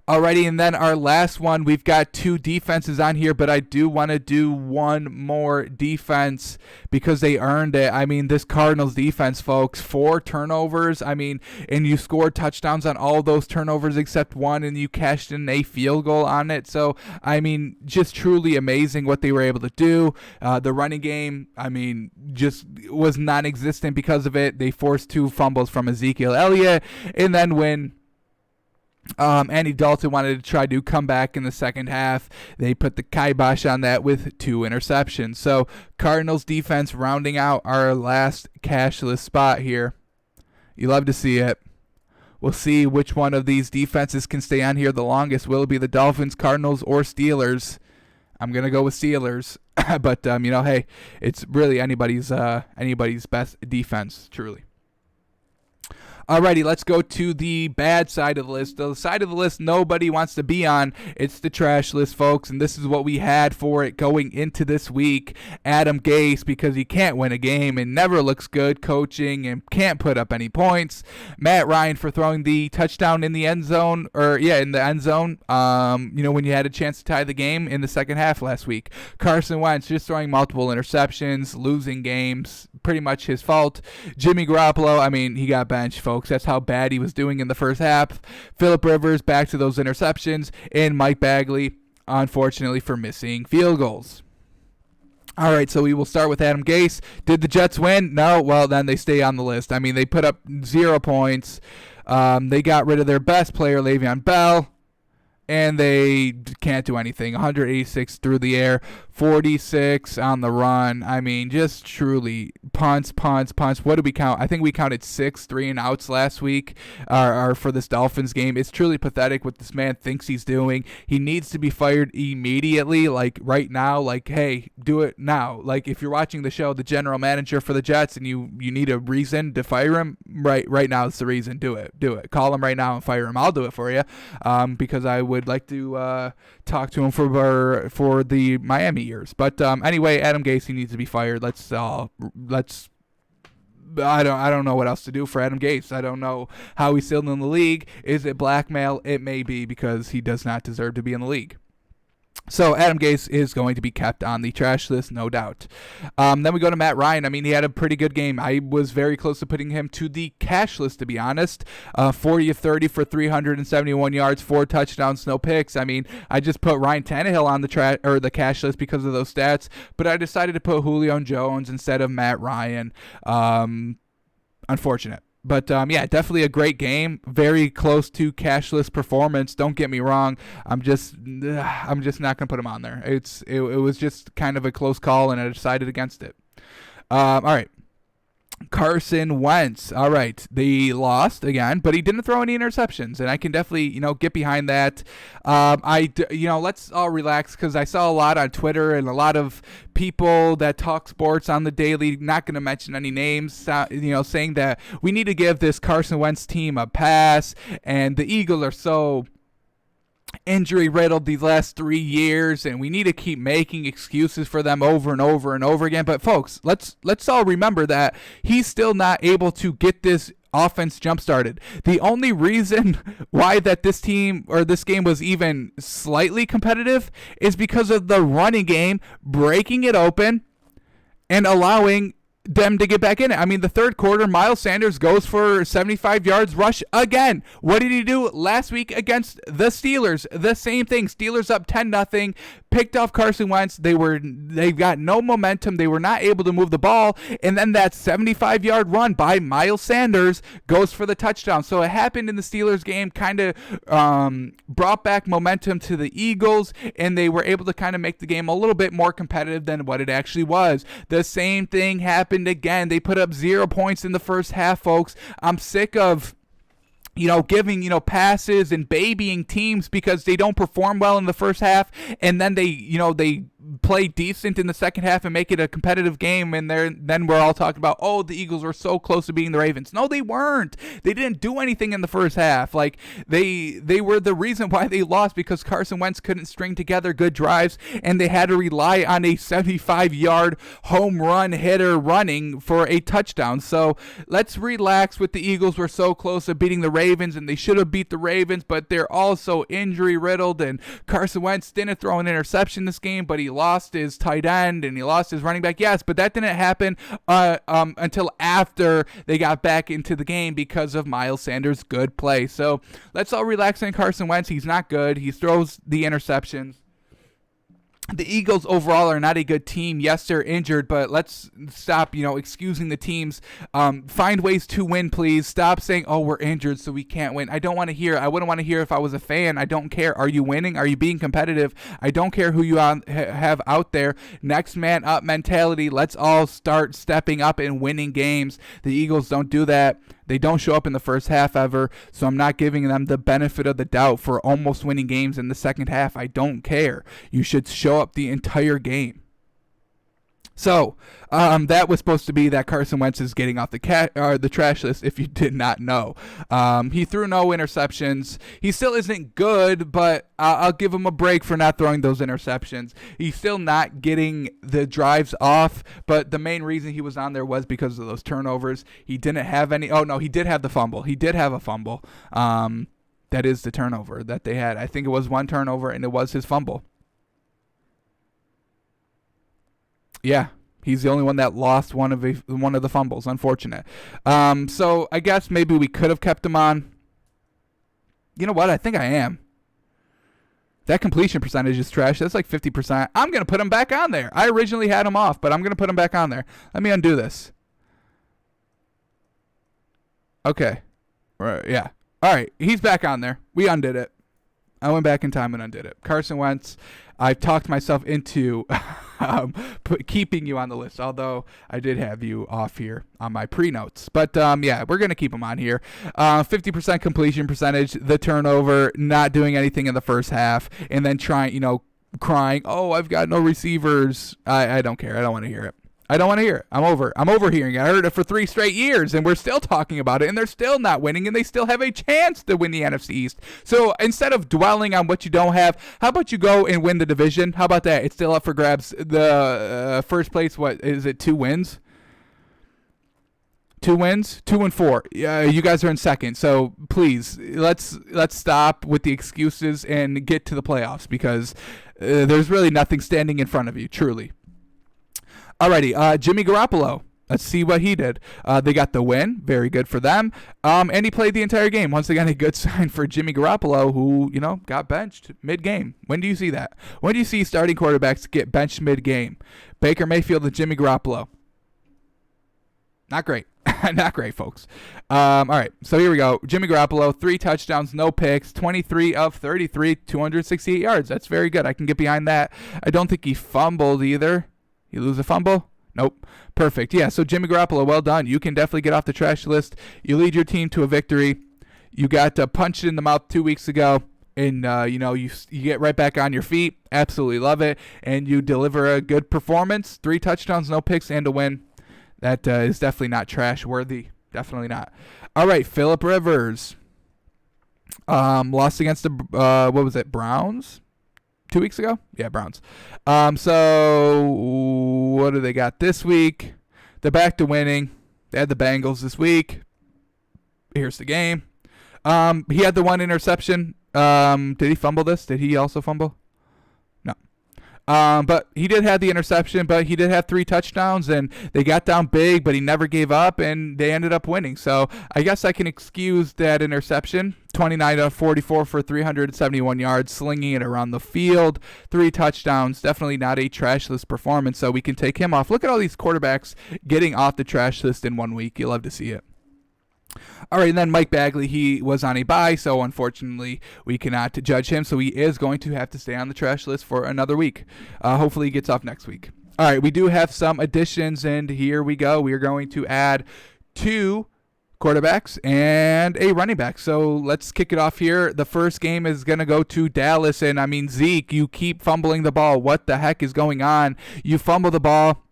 Alrighty, and then our last one, we've got 2 defenses on here, but I do want to do one more defense because they earned it. This Cardinals defense, folks, 4 turnovers. And you scored touchdowns on all those turnovers except one, and you cashed in a field goal on it. So, just truly amazing what they were able to do. The running game, just was non-existent because of it. They forced 2 fumbles from Ezekiel Elliott, and then when Andy Dalton wanted to try to come back in the second half, they put the kibosh on that with 2 interceptions. So Cardinals defense rounding out our last cashless spot here. You love to see it. We'll see which one of these defenses can stay on here the longest. Will it be the Dolphins, Cardinals, or Steelers? I'm going to go with Steelers. But, hey, it's really anybody's best defense, truly. Alrighty, let's go to the bad side of the list. The side of the list nobody wants to be on. It's the trash list, folks, and this is what we had for it going into this week. Adam Gase, because he can't win a game and never looks good coaching and can't put up any points. Matt Ryan for throwing the touchdown in the end zone, when you had a chance to tie the game in the second half last week. Carson Wentz just throwing multiple interceptions, losing games, pretty much his fault. Jimmy Garoppolo, he got benched, folks. That's how bad he was doing in the first half. Phillip Rivers back to those interceptions, and Mike Bagley, unfortunately, for missing field goals. All right, so we will start with Adam Gase. Did the Jets win? No. Well, then they stay on the list. They put up 0 points. They got rid of their best player, Le'Veon Bell, and they can't do anything. 186 through the air, 46 on the run. Just truly punts. What did we count? I think we counted 6 3-and-outs last week or for this Dolphins game. It's truly pathetic what this man thinks he's doing. He needs to be fired immediately, like right now. Hey, do it now. If you're watching the show, the general manager for the Jets, and you need a reason to fire him, right now is the reason. Do it. Call him right now and fire him. I'll do it for you because I would like to talk to him for the Miami years. But anyway, Adam Gase needs to be fired. I don't know what else to do for Adam Gase. I don't know how he's still in the league. Is it blackmail? It may be, because he does not deserve to be in the league. So Adam Gase is going to be kept on the trash list, no doubt. Then we go to Matt Ryan. He had a pretty good game. I was very close to putting him to the cash list, to be honest. 40 of 30 for 371 yards, 4 touchdowns, no picks. I just put Ryan Tannehill on the cash list because of those stats, but I decided to put Julio Jones instead of Matt Ryan. Unfortunate. But, definitely a great game. Very close to cashless performance. Don't get me wrong. I'm just not going to put him on there. It was just kind of a close call, and I decided against it. All right. Carson Wentz. All right, they lost again, but he didn't throw any interceptions, and I can definitely, get behind that. Let's all relax because I saw a lot on Twitter and a lot of people that talk sports on the daily. Not going to mention any names, saying that we need to give this Carson Wentz team a pass, and the Eagles are so injury riddled these last 3 years, and we need to keep making excuses for them over and over and over again. But folks, let's all remember that he's still not able to get this offense jump started. The only reason why that this team or this game was even slightly competitive is because of the running game breaking it open and allowing them to get back in it. I mean, the third quarter, Miles Sanders goes for 75 yards rush again. What did he do last week against the Steelers? The same thing. Steelers up 10-0, picked off Carson Wentz. They got no momentum. They were not able to move the ball. And then that 75-yard run by Miles Sanders goes for the touchdown. So it happened in the Steelers game, kind of brought back momentum to the Eagles, and they were able to kind of make the game a little bit more competitive than what it actually was. The same thing happened again. They put up 0 points in the first half, folks. I'm sick of giving, passes and babying teams because they don't perform well in the first half, and then they play decent in the second half and make it a competitive game, and then we're all talking about, oh, the Eagles were so close to beating the Ravens. No, they weren't. They didn't do anything in the first half. Like, they were the reason why they lost, because Carson Wentz couldn't string together good drives, and they had to rely on a 75-yard home run hitter running for a touchdown. So let's relax with the Eagles. We're so close to beating the Ravens, and they should have beat the Ravens, but they're also injury riddled, and Carson Wentz didn't throw an interception this game, but he lost his tight end and he lost his running back. Yes, but that didn't happen until after they got back into the game because of Miles Sanders' good play. So let's all relax on Carson Wentz. He's not good. He throws the interceptions. The Eagles overall are not a good team. Yes, they're injured, but let's stop, excusing the teams. Find ways to win, please. Stop saying, oh, we're injured, so we can't win. I don't want to hear. I wouldn't want to hear if I was a fan. I don't care. Are you winning? Are you being competitive? I don't care who you have out there. Next man up mentality. Let's all start stepping up and winning games. The Eagles don't do that. They don't show up in the first half ever, so I'm not giving them the benefit of the doubt for almost winning games in the second half. I don't care. You should show up the entire game. So that was supposed to be that Carson Wentz is getting off the trash list, if you did not know. He threw no interceptions. He still isn't good, but I'll give him a break for not throwing those interceptions. He's still not getting the drives off, but the main reason he was on there was because of those turnovers. He didn't have any. Oh, no, he did have the fumble. He did have a fumble. That is the turnover that they had. I think it was one turnover, and it was his fumble. Yeah, he's the only one that lost one of the fumbles. Unfortunate. So I guess maybe we could have kept him on. You know what? I think I am. That completion percentage is trash. That's like 50%. I'm going to put him back on there. I originally had him off, but I'm going to put him back on there. Let me undo this. Okay. Right, yeah. All right. He's back on there. We undid it. I went back in time and undid it. Carson Wentz, I've talked myself into keeping you on the list, although I did have you off here on my pre-notes. But, yeah, we're going to keep him on here. 50% completion percentage, the turnover, not doing anything in the first half, and then crying, oh, I've got no receivers. I don't care. I don't want to hear it. I don't want to hear it. I'm over hearing it. I heard it for 3 straight years, and we're still talking about it, and they're still not winning, and they still have a chance to win the NFC East. So instead of dwelling on what you don't have, how about you go and win the division? How about that? It's still up for grabs. The first place, what is it, 2 wins? 2 wins? 2-4. You guys are in second. So please, let's stop with the excuses and get to the playoffs, because there's really nothing standing in front of you, truly. Alrighty, Jimmy Garoppolo. Let's see what he did. They got the win. Very good for them. And he played the entire game. Once again, a good sign for Jimmy Garoppolo, who, got benched mid-game. When do you see that? When do you see starting quarterbacks get benched mid-game? Baker Mayfield and Jimmy Garoppolo. Not great. Not great, folks. All right, so here we go. Jimmy Garoppolo, 3 touchdowns, no picks, 23 of 33, 268 yards. That's very good. I can get behind that. I don't think he fumbled either. You lose a fumble? Nope. Perfect. Yeah, so Jimmy Garoppolo, well done. You can definitely get off the trash list. You lead your team to a victory. You got punched in the mouth 2 weeks ago, and you get right back on your feet. Absolutely love it, and you deliver a good performance. 3 touchdowns, no picks, and a win. That is definitely not trash worthy. Definitely not. All right, Phillip Rivers. Lost against the Browns 2 weeks ago? Yeah, Browns. So what do they got this week? They're back to winning. They had the Bengals this week. Here's the game. He had the 1 interception. Did he fumble this? Did he also fumble? No. But he did have the interception, but he did have 3 touchdowns, and they got down big, but he never gave up, and they ended up winning. So I guess I can excuse that interception. 29 of 44 for 371 yards, slinging it around the field. 3 touchdowns. Definitely not a trash list performance, so we can take him off. Look at all these quarterbacks getting off the trash list in 1 week. You love to see it. All right, and then Mike Bagley, he was on a bye, so unfortunately we cannot judge him, so he is going to have to stay on the trash list for another week. Hopefully he gets off next week. All right, we do have some additions, and here we go. We are going to add 2 quarterbacks and a running back. So let's kick it off here. The first game is going to go to Dallas, and I mean, Zeke, you keep fumbling the ball. What the heck is going on? You fumble the ball.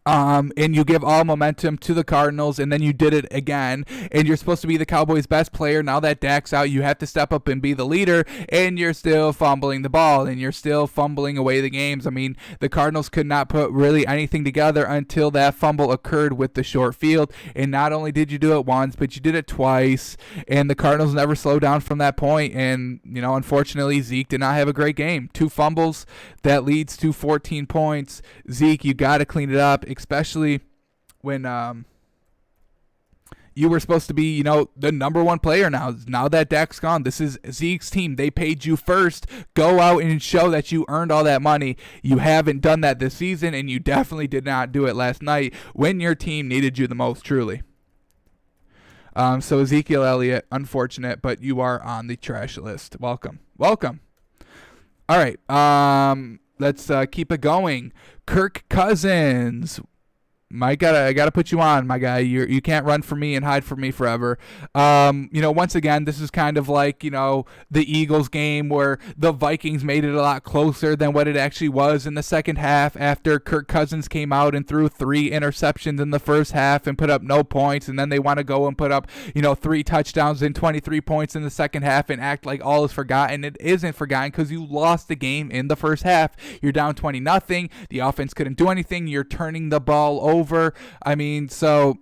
And you give all momentum to the Cardinals, and then you did it again, and you're supposed to be the Cowboys' best player. Now that Dak's out, you have to step up and be the leader, and you're still fumbling the ball, and you're still fumbling away the games. I mean, the Cardinals could not put really anything together until that fumble occurred with the short field, and not only did you do it once, but you did it twice, and the Cardinals never slowed down from that point, and, unfortunately, Zeke did not have a great game. 2 fumbles, that leads to 14 points. Zeke, you got to clean it up, especially when you were supposed to be, the number 1 player now. Now that Dak's gone, this is Zeke's team. They paid you first. Go out and show that you earned all that money. You haven't done that this season, and you definitely did not do it last night when your team needed you the most, truly. So Ezekiel Elliott, unfortunate, but you are on the trash list. Welcome. All right, let's keep it going. Kirk Cousins. I gotta put you on, my guy. You can't run from me and hide from me forever. Once again, this is kind of like, the Eagles game where the Vikings made it a lot closer than what it actually was in the second half after Kirk Cousins came out and threw 3 interceptions in the first half and put up no points, and then they want to go and put up, 3 touchdowns and 23 points in the second half and act like all is forgotten. It isn't forgotten because you lost the game in the first half. You're down 20-0. The offense couldn't do anything. You're turning the ball over. I mean, so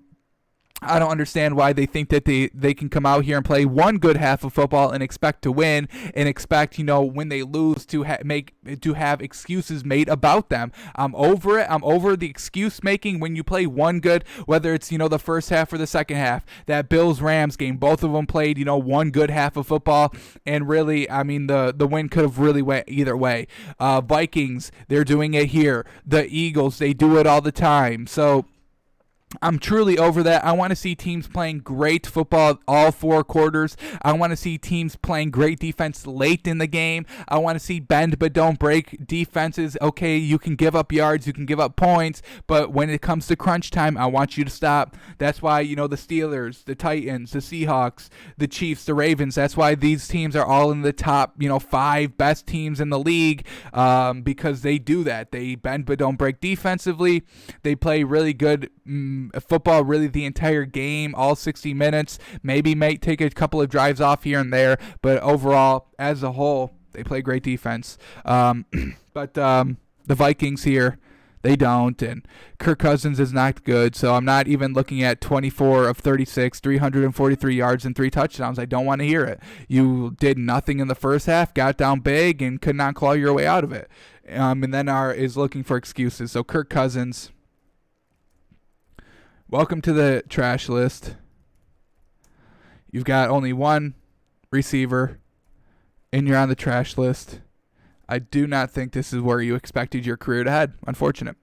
I don't understand why they think that they can come out here and play 1 good half of football and expect to win, and expect, when they lose to have excuses made about them. I'm over it. I'm over the excuse making when you play 1 good, whether it's, the first half or the second half. That Bills-Rams game, both of them played, 1 good half of football, and really, I mean, the win could have really went either way. Vikings, they're doing it here. The Eagles, they do it all the time. So I'm truly over that. I want to see teams playing great football all 4 quarters. I want to see teams playing great defense late in the game. I want to see bend but don't break defenses. Okay, you can give up yards, you can give up points, but when it comes to crunch time, I want you to stop. That's why, the Steelers, the Titans, the Seahawks, the Chiefs, the Ravens, that's why these teams are all in the top, 5 best teams in the league, because they do that. They bend but don't break defensively. They play really good football really the entire game, all 60 minutes. Maybe might take a couple of drives off here and there, but overall, as a whole, they play great defense. But the Vikings here, they don't, and Kirk Cousins is not good, so I'm not even looking at 24 of 36, 343 yards and 3 touchdowns. I don't want to hear it. You did nothing in the first half, got down big, and could not claw your way out of it. And then is looking for excuses. So Kirk Cousins, welcome to the trash list. You've got only 1 receiver, and you're on the trash list. I do not think this is where you expected your career to head. Unfortunate.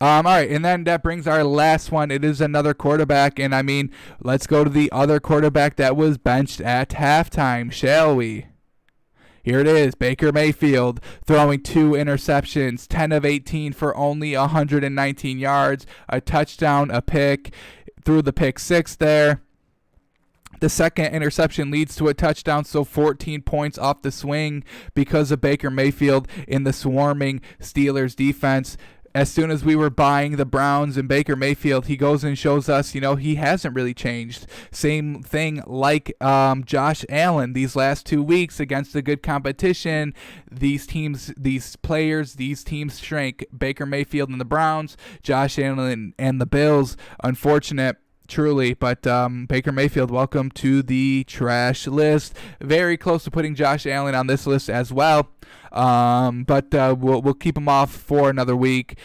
All right, and then that brings our last one. It is another quarterback, and I mean, let's go to the other quarterback that was benched at halftime, shall we? Here it is, Baker Mayfield throwing 2 interceptions, 10 of 18 for only 119 yards, a touchdown, a pick, threw the pick 6 there. The second interception leads to a touchdown, so 14 points off the swing because of Baker Mayfield in the swarming Steelers defense. As soon as we were buying the Browns and Baker Mayfield, he goes and shows us, he hasn't really changed. Same thing like Josh Allen these last 2 weeks against the good competition. These teams shrank. Baker Mayfield and the Browns, Josh Allen and the Bills. Unfortunate. Truly, but Baker Mayfield, welcome to the trash list. Very close to putting Josh Allen on this list as well, but we'll keep him off for another week.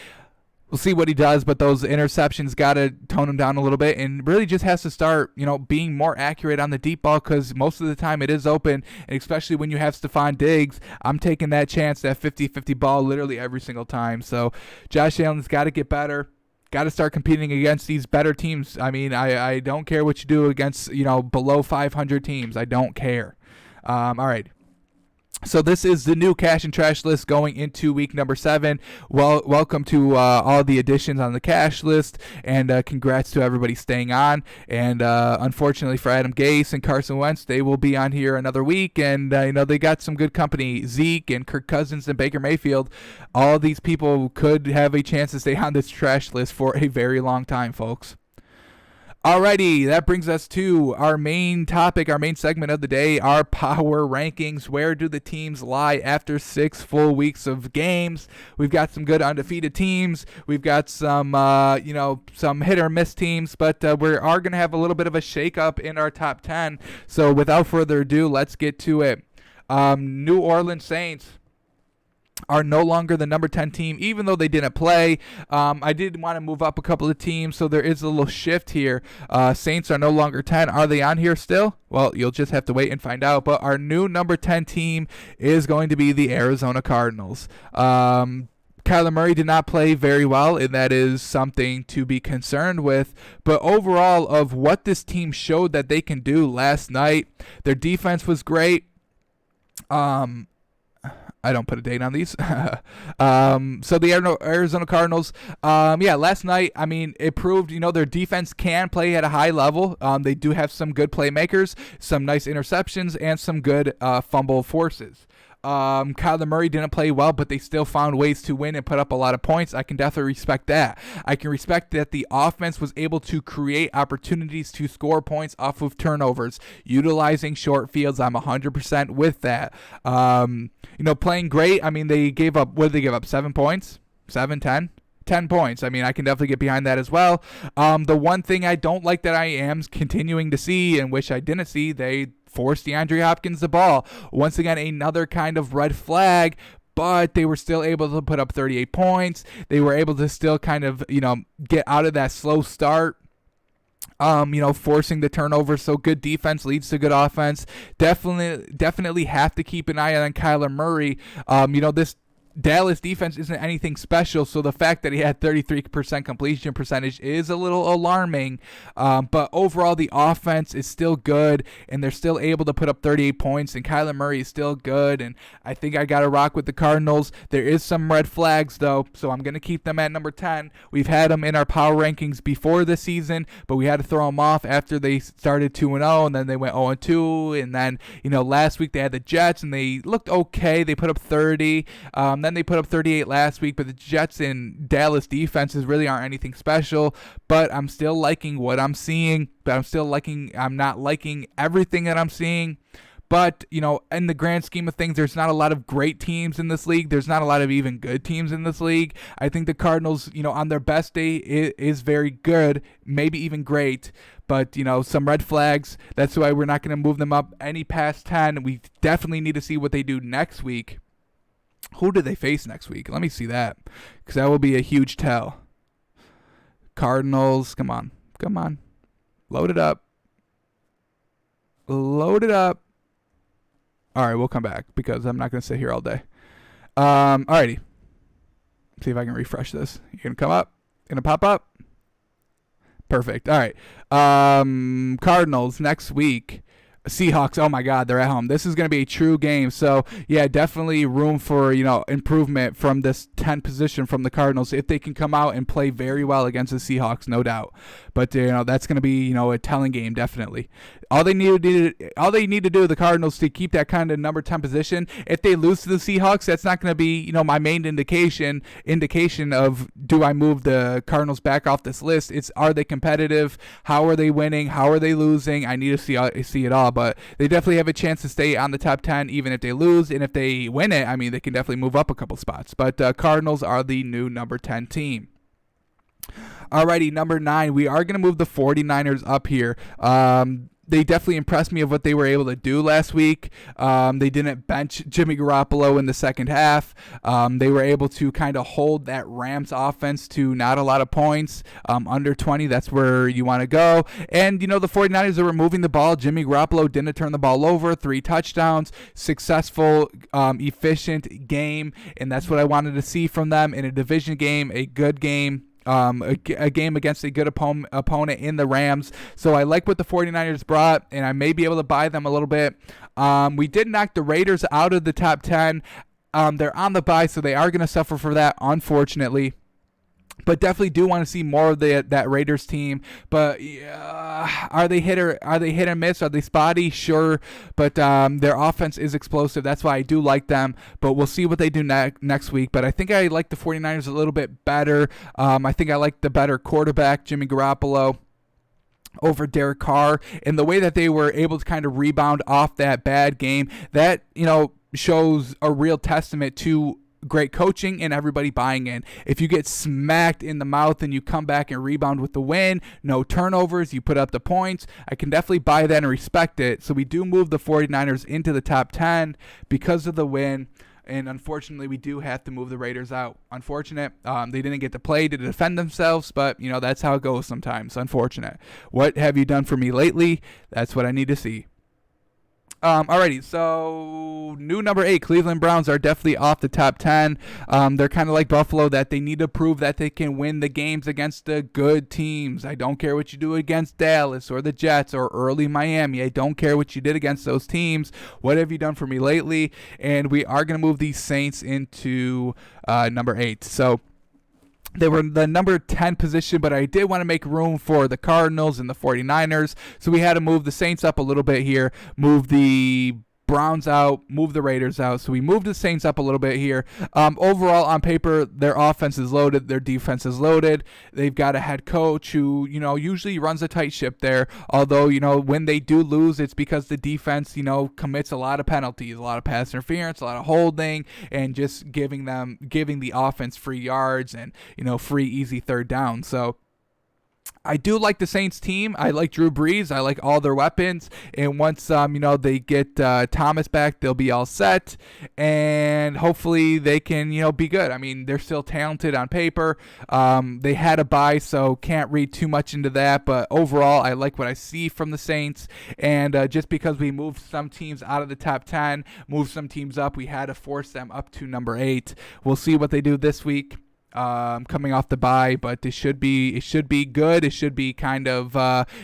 We'll see what he does, but those interceptions got to tone him down a little bit, and really just has to start, being more accurate on the deep ball, because most of the time it is open, and especially when you have Stephon Diggs, I'm taking that chance, that 50-50 ball literally every single time. So Josh Allen's got to get better. Got to start competing against these better teams. I mean, I don't care what you do against, below 500 teams. I don't care. All right. So this is the new Cash and Trash list going into week number 7. Well, welcome to all the additions on the Cash list, and congrats to everybody staying on. And unfortunately for Adam Gase and Carson Wentz, they will be on here another week, and they got some good company. Zeke and Kirk Cousins and Baker Mayfield, all of these people could have a chance to stay on this trash list for a very long time, folks. Alrighty, that brings us to our main topic, our main segment of the day, our power rankings. Where do the teams lie after 6 full weeks of games? We've got some good undefeated teams. We've got some, some hit or miss teams, but we are going to have a little bit of a shakeup in our top 10. So without further ado, let's get to it. New Orleans Saints are no longer the number 10 team, even though they didn't play. I did want to move up a couple of teams, so there is a little shift here. Saints are no longer 10. Are they on here still? Well, you'll just have to wait and find out. But our new number 10 team is going to be the Arizona Cardinals. Kyler Murray did not play very well, and that is something to be concerned with. But overall, of what this team showed that they can do last night, their defense was great. I don't put a date on these. So the Arizona Cardinals, last night, it proved, their defense can play at a high level. They do have some good playmakers, some nice interceptions, and some good fumble forces. Kyler Murray didn't play well, but they still found ways to win and put up a lot of points. I can definitely respect that. I can respect that the offense was able to create opportunities to score points off of utilizing short fields. I'm 100% with that. Playing great. They gave up, what did they give up? 7 points? 7, 10? 10 points. I can definitely get behind that as well. The one thing I don't like that I am continuing to see and wish I didn't see, they forced DeAndre Hopkins the ball. Once again, another kind of red flag, but they were still able to put up 38 points. They were able to still kind of, get out of that slow start. Forcing the turnover. So good defense leads to good offense. Definitely have to keep an eye on Kyler Murray. This Dallas defense isn't anything special, so the fact that he had 33% completion percentage is a little alarming, but overall the offense is still good, and they're still able to put up 38 points, and Kyler Murray is still good, and I think I got to rock with the Cardinals. There is some red flags, though, so I'm going to keep them at number 10. We've had them in our power rankings before this season, but we had to throw them off after they started 2-0, and then they went 0-2, and then, last week they had the Jets, and they looked okay. They put up 30, then they put up 38 last week, but the Jets and Dallas defenses really aren't anything special. But I'm still liking what I'm seeing, but I'm not liking everything that I'm seeing. But, in the grand scheme of things, there's not a lot of great teams in this league. There's not a lot of even good teams in this league. I think the Cardinals, on their best day is very good, maybe even great. But, some red flags. That's why we're not going to move them up any past 10. We definitely need to see what they do next week. Who do they face next week? Let me see that, because that will be a huge tell. Cardinals, come on. Load it up. All right, we'll come back, because I'm not going to sit here all day. Alrighty. See if I can refresh this. You going to come up? Going to pop up? Perfect. All right. Cardinals next week. Seahawks, oh my God, they're at home. This is going to be a true game. So, yeah, definitely room for, improvement from this 10 position from the Cardinals if they can come out and play very well against the Seahawks, no doubt. But, that's going to be, a telling game, definitely. All they need to do, the Cardinals, to keep that kind of number 10 position. If they lose to the Seahawks, that's not going to be, my main indication of, do I move the Cardinals back off this list? It's, are they competitive? How are they winning? How are they losing? I need to see it all. But they definitely have a chance to stay on the top 10 even if they lose. And if they win it, I mean, they can definitely move up a couple spots. But Cardinals are the new number 10 team. Alrighty, number 9, we are going to move the 49ers up here. They definitely impressed me of what they were able to do last week. They didn't bench Jimmy Garoppolo in the second half. They were able to kind of hold that Rams offense to not a lot of points, under 20. That's where you want to go. And, the 49ers are moving the ball. Jimmy Garoppolo didn't turn the ball over. 3 touchdowns, successful, efficient game. And that's what I wanted to see from them in a division game, a good game. A game against a good opponent in the Rams. So I like what the 49ers brought, and I may be able to buy them a little bit. We did knock the Raiders out of the top 10. They're on the bye, so they are going to suffer for that, unfortunately. But definitely do want to see more of that Raiders team. But are they hit or miss? Are they spotty? Sure. But their offense is explosive. That's why I do like them. But we'll see what they do next week. But I think I like the 49ers a little bit better. I think I like the better quarterback, Jimmy Garoppolo, over Derek Carr. And the way that they were able to kind of rebound off that bad game, that, shows a real testament to great coaching and everybody buying in. If you get smacked in the mouth and you come back and rebound with the win, no turnovers, you put up the points, I can definitely buy that and respect it. So we do move the 49ers into the top 10 because of the win. And unfortunately, we do have to move the Raiders out. Unfortunate. They didn't get to play to defend themselves, but, that's how it goes sometimes. Unfortunate. What have you done for me lately? That's what I need to see. Alrighty, so new number 8, Cleveland Browns are definitely off the top 10. They're kind of like Buffalo, that they need to prove that they can win the games against the good teams. I don't care what you do against Dallas or the Jets or early Miami. I don't care what you did against those teams. What have you done for me lately? And we are going to move these Saints into number 8. So they were the number 10 position, but I did want to make room for the Cardinals and the 49ers. So we had to move the Saints up a little bit here, move the Browns out, move the Raiders out. So we moved the Saints up a little bit here. Overall, on paper, their offense is loaded. Their defense is loaded. They've got a head coach who, usually runs a tight ship there. Although, when they do lose, it's because the defense, commits a lot of penalties, a lot of pass interference, a lot of holding, and just giving the offense free yards and, free easy third down. So I do like the Saints team. I like Drew Brees. I like all their weapons. And once, they get Thomas back, they'll be all set. And hopefully they can, be good. I mean, they're still talented on paper. They had a bye, so can't read too much into that. But overall, I like what I see from the Saints. And just because we moved some teams out of the top 10, moved some teams up, we had to force them up to number 8. We'll see what they do this week. Coming off the bye, but it should be good. It should be kind of,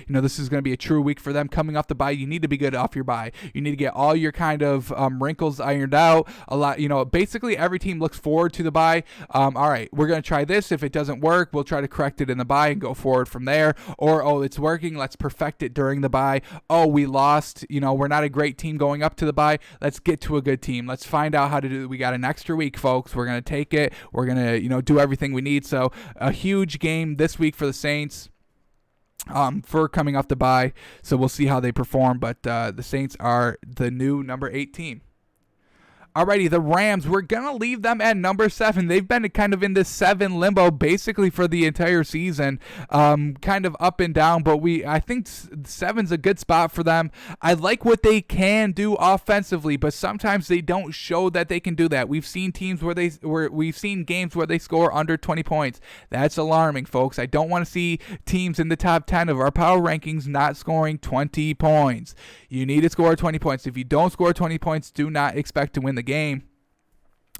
this is going to be a true week for them coming off the bye. You need to be good off your bye. You need to get all your kind of wrinkles ironed out. A lot, basically every team looks forward to the bye. All right, we're going to try this. If it doesn't work, we'll try to correct it in the bye and go forward from there. Or, oh, it's working. Let's perfect it during the bye. Oh, we lost. We're not a great team going up to the bye. Let's get to a good team. Let's find out how to do it. We got an extra week, folks. We're going to take it. We're going to, do everything we need. So a huge game this week for the Saints for coming off the bye. So we'll see how they perform. But the Saints are the new number 8 team. Alrighty, the Rams, we're going to leave them at number 7. They've been kind of in this 7 limbo basically for the entire season, kind of up and down, but I think 7's a good spot for them. I like what they can do offensively, but sometimes they don't show that they can do that. We've seen teams we've seen games where they score under 20 points. That's alarming, folks. I don't want to see teams in the top 10 of our power rankings not scoring 20 points. You need to score 20 points. If you don't score 20 points, do not expect to win the game.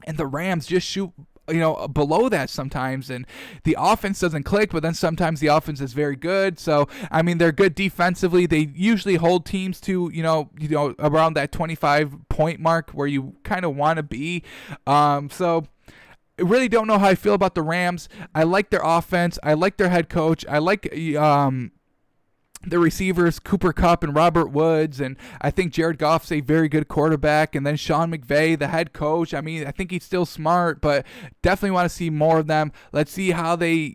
And the Rams just shoot below that sometimes, and the offense doesn't click, but then sometimes the offense is very good. So I mean, they're good defensively. They usually hold teams to around that 25-point mark where you kind of want to be. So I really don't know how I feel about the Rams. I like their offense. I like their head coach. I like the receivers, Cooper Kupp and Robert Woods, and I think Jared Goff's a very good quarterback, and then Sean McVay, the head coach. I mean, I think he's still smart, but definitely want to see more of them. Let's see how they,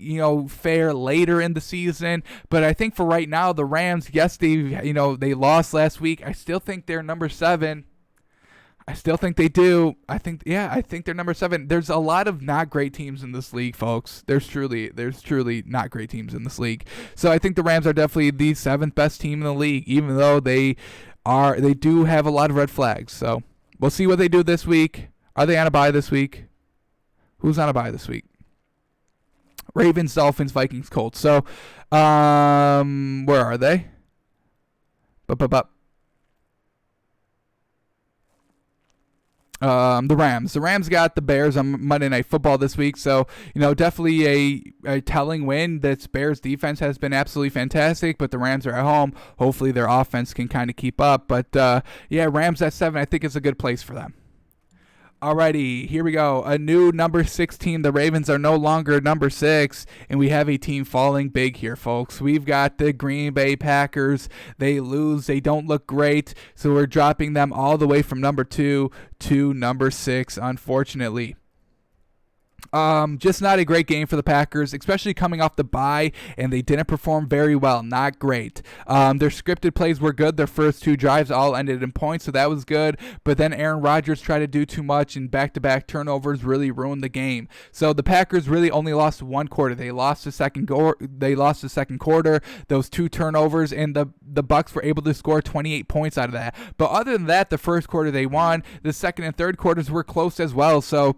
fare later in the season. But I think for right now, the Rams, yes, they lost last week. I still think they're number 7. I still think they do. I think they're number 7. There's a lot of not great teams in this league, folks. There's truly not great teams in this league. So I think the Rams are definitely the 7th best team in the league, even though they do have a lot of red flags. So we'll see what they do this week. Are they on a bye this week? Who's on a bye this week? Ravens, Dolphins, Vikings, Colts. So where are they? The Rams. The Rams got the Bears on Monday Night Football this week, so definitely a telling win. This Bears defense has been absolutely fantastic, but the Rams are at home. Hopefully their offense can kind of keep up. But Rams at 7, I think is a good place for them. Alrighty, here we go. A new number 6 team. The Ravens are no longer number 6, and we have a team falling big here, folks. We've got the Green Bay Packers. They lose. They don't look great, so we're dropping them all the way from number 2 to number 6, unfortunately. Just not a great game for the Packers, especially coming off the bye, and they didn't perform very well. Not great. Their scripted plays were good. Their first 2 drives all ended in points, so that was good. But then Aaron Rodgers tried to do too much, and back-to-back turnovers really ruined the game. So the Packers really only lost 1 quarter. They lost the second quarter. Those 2 turnovers, and the Bucs were able to score 28 points out of that. But other than that, the first quarter they won. The second and third quarters were close as well. So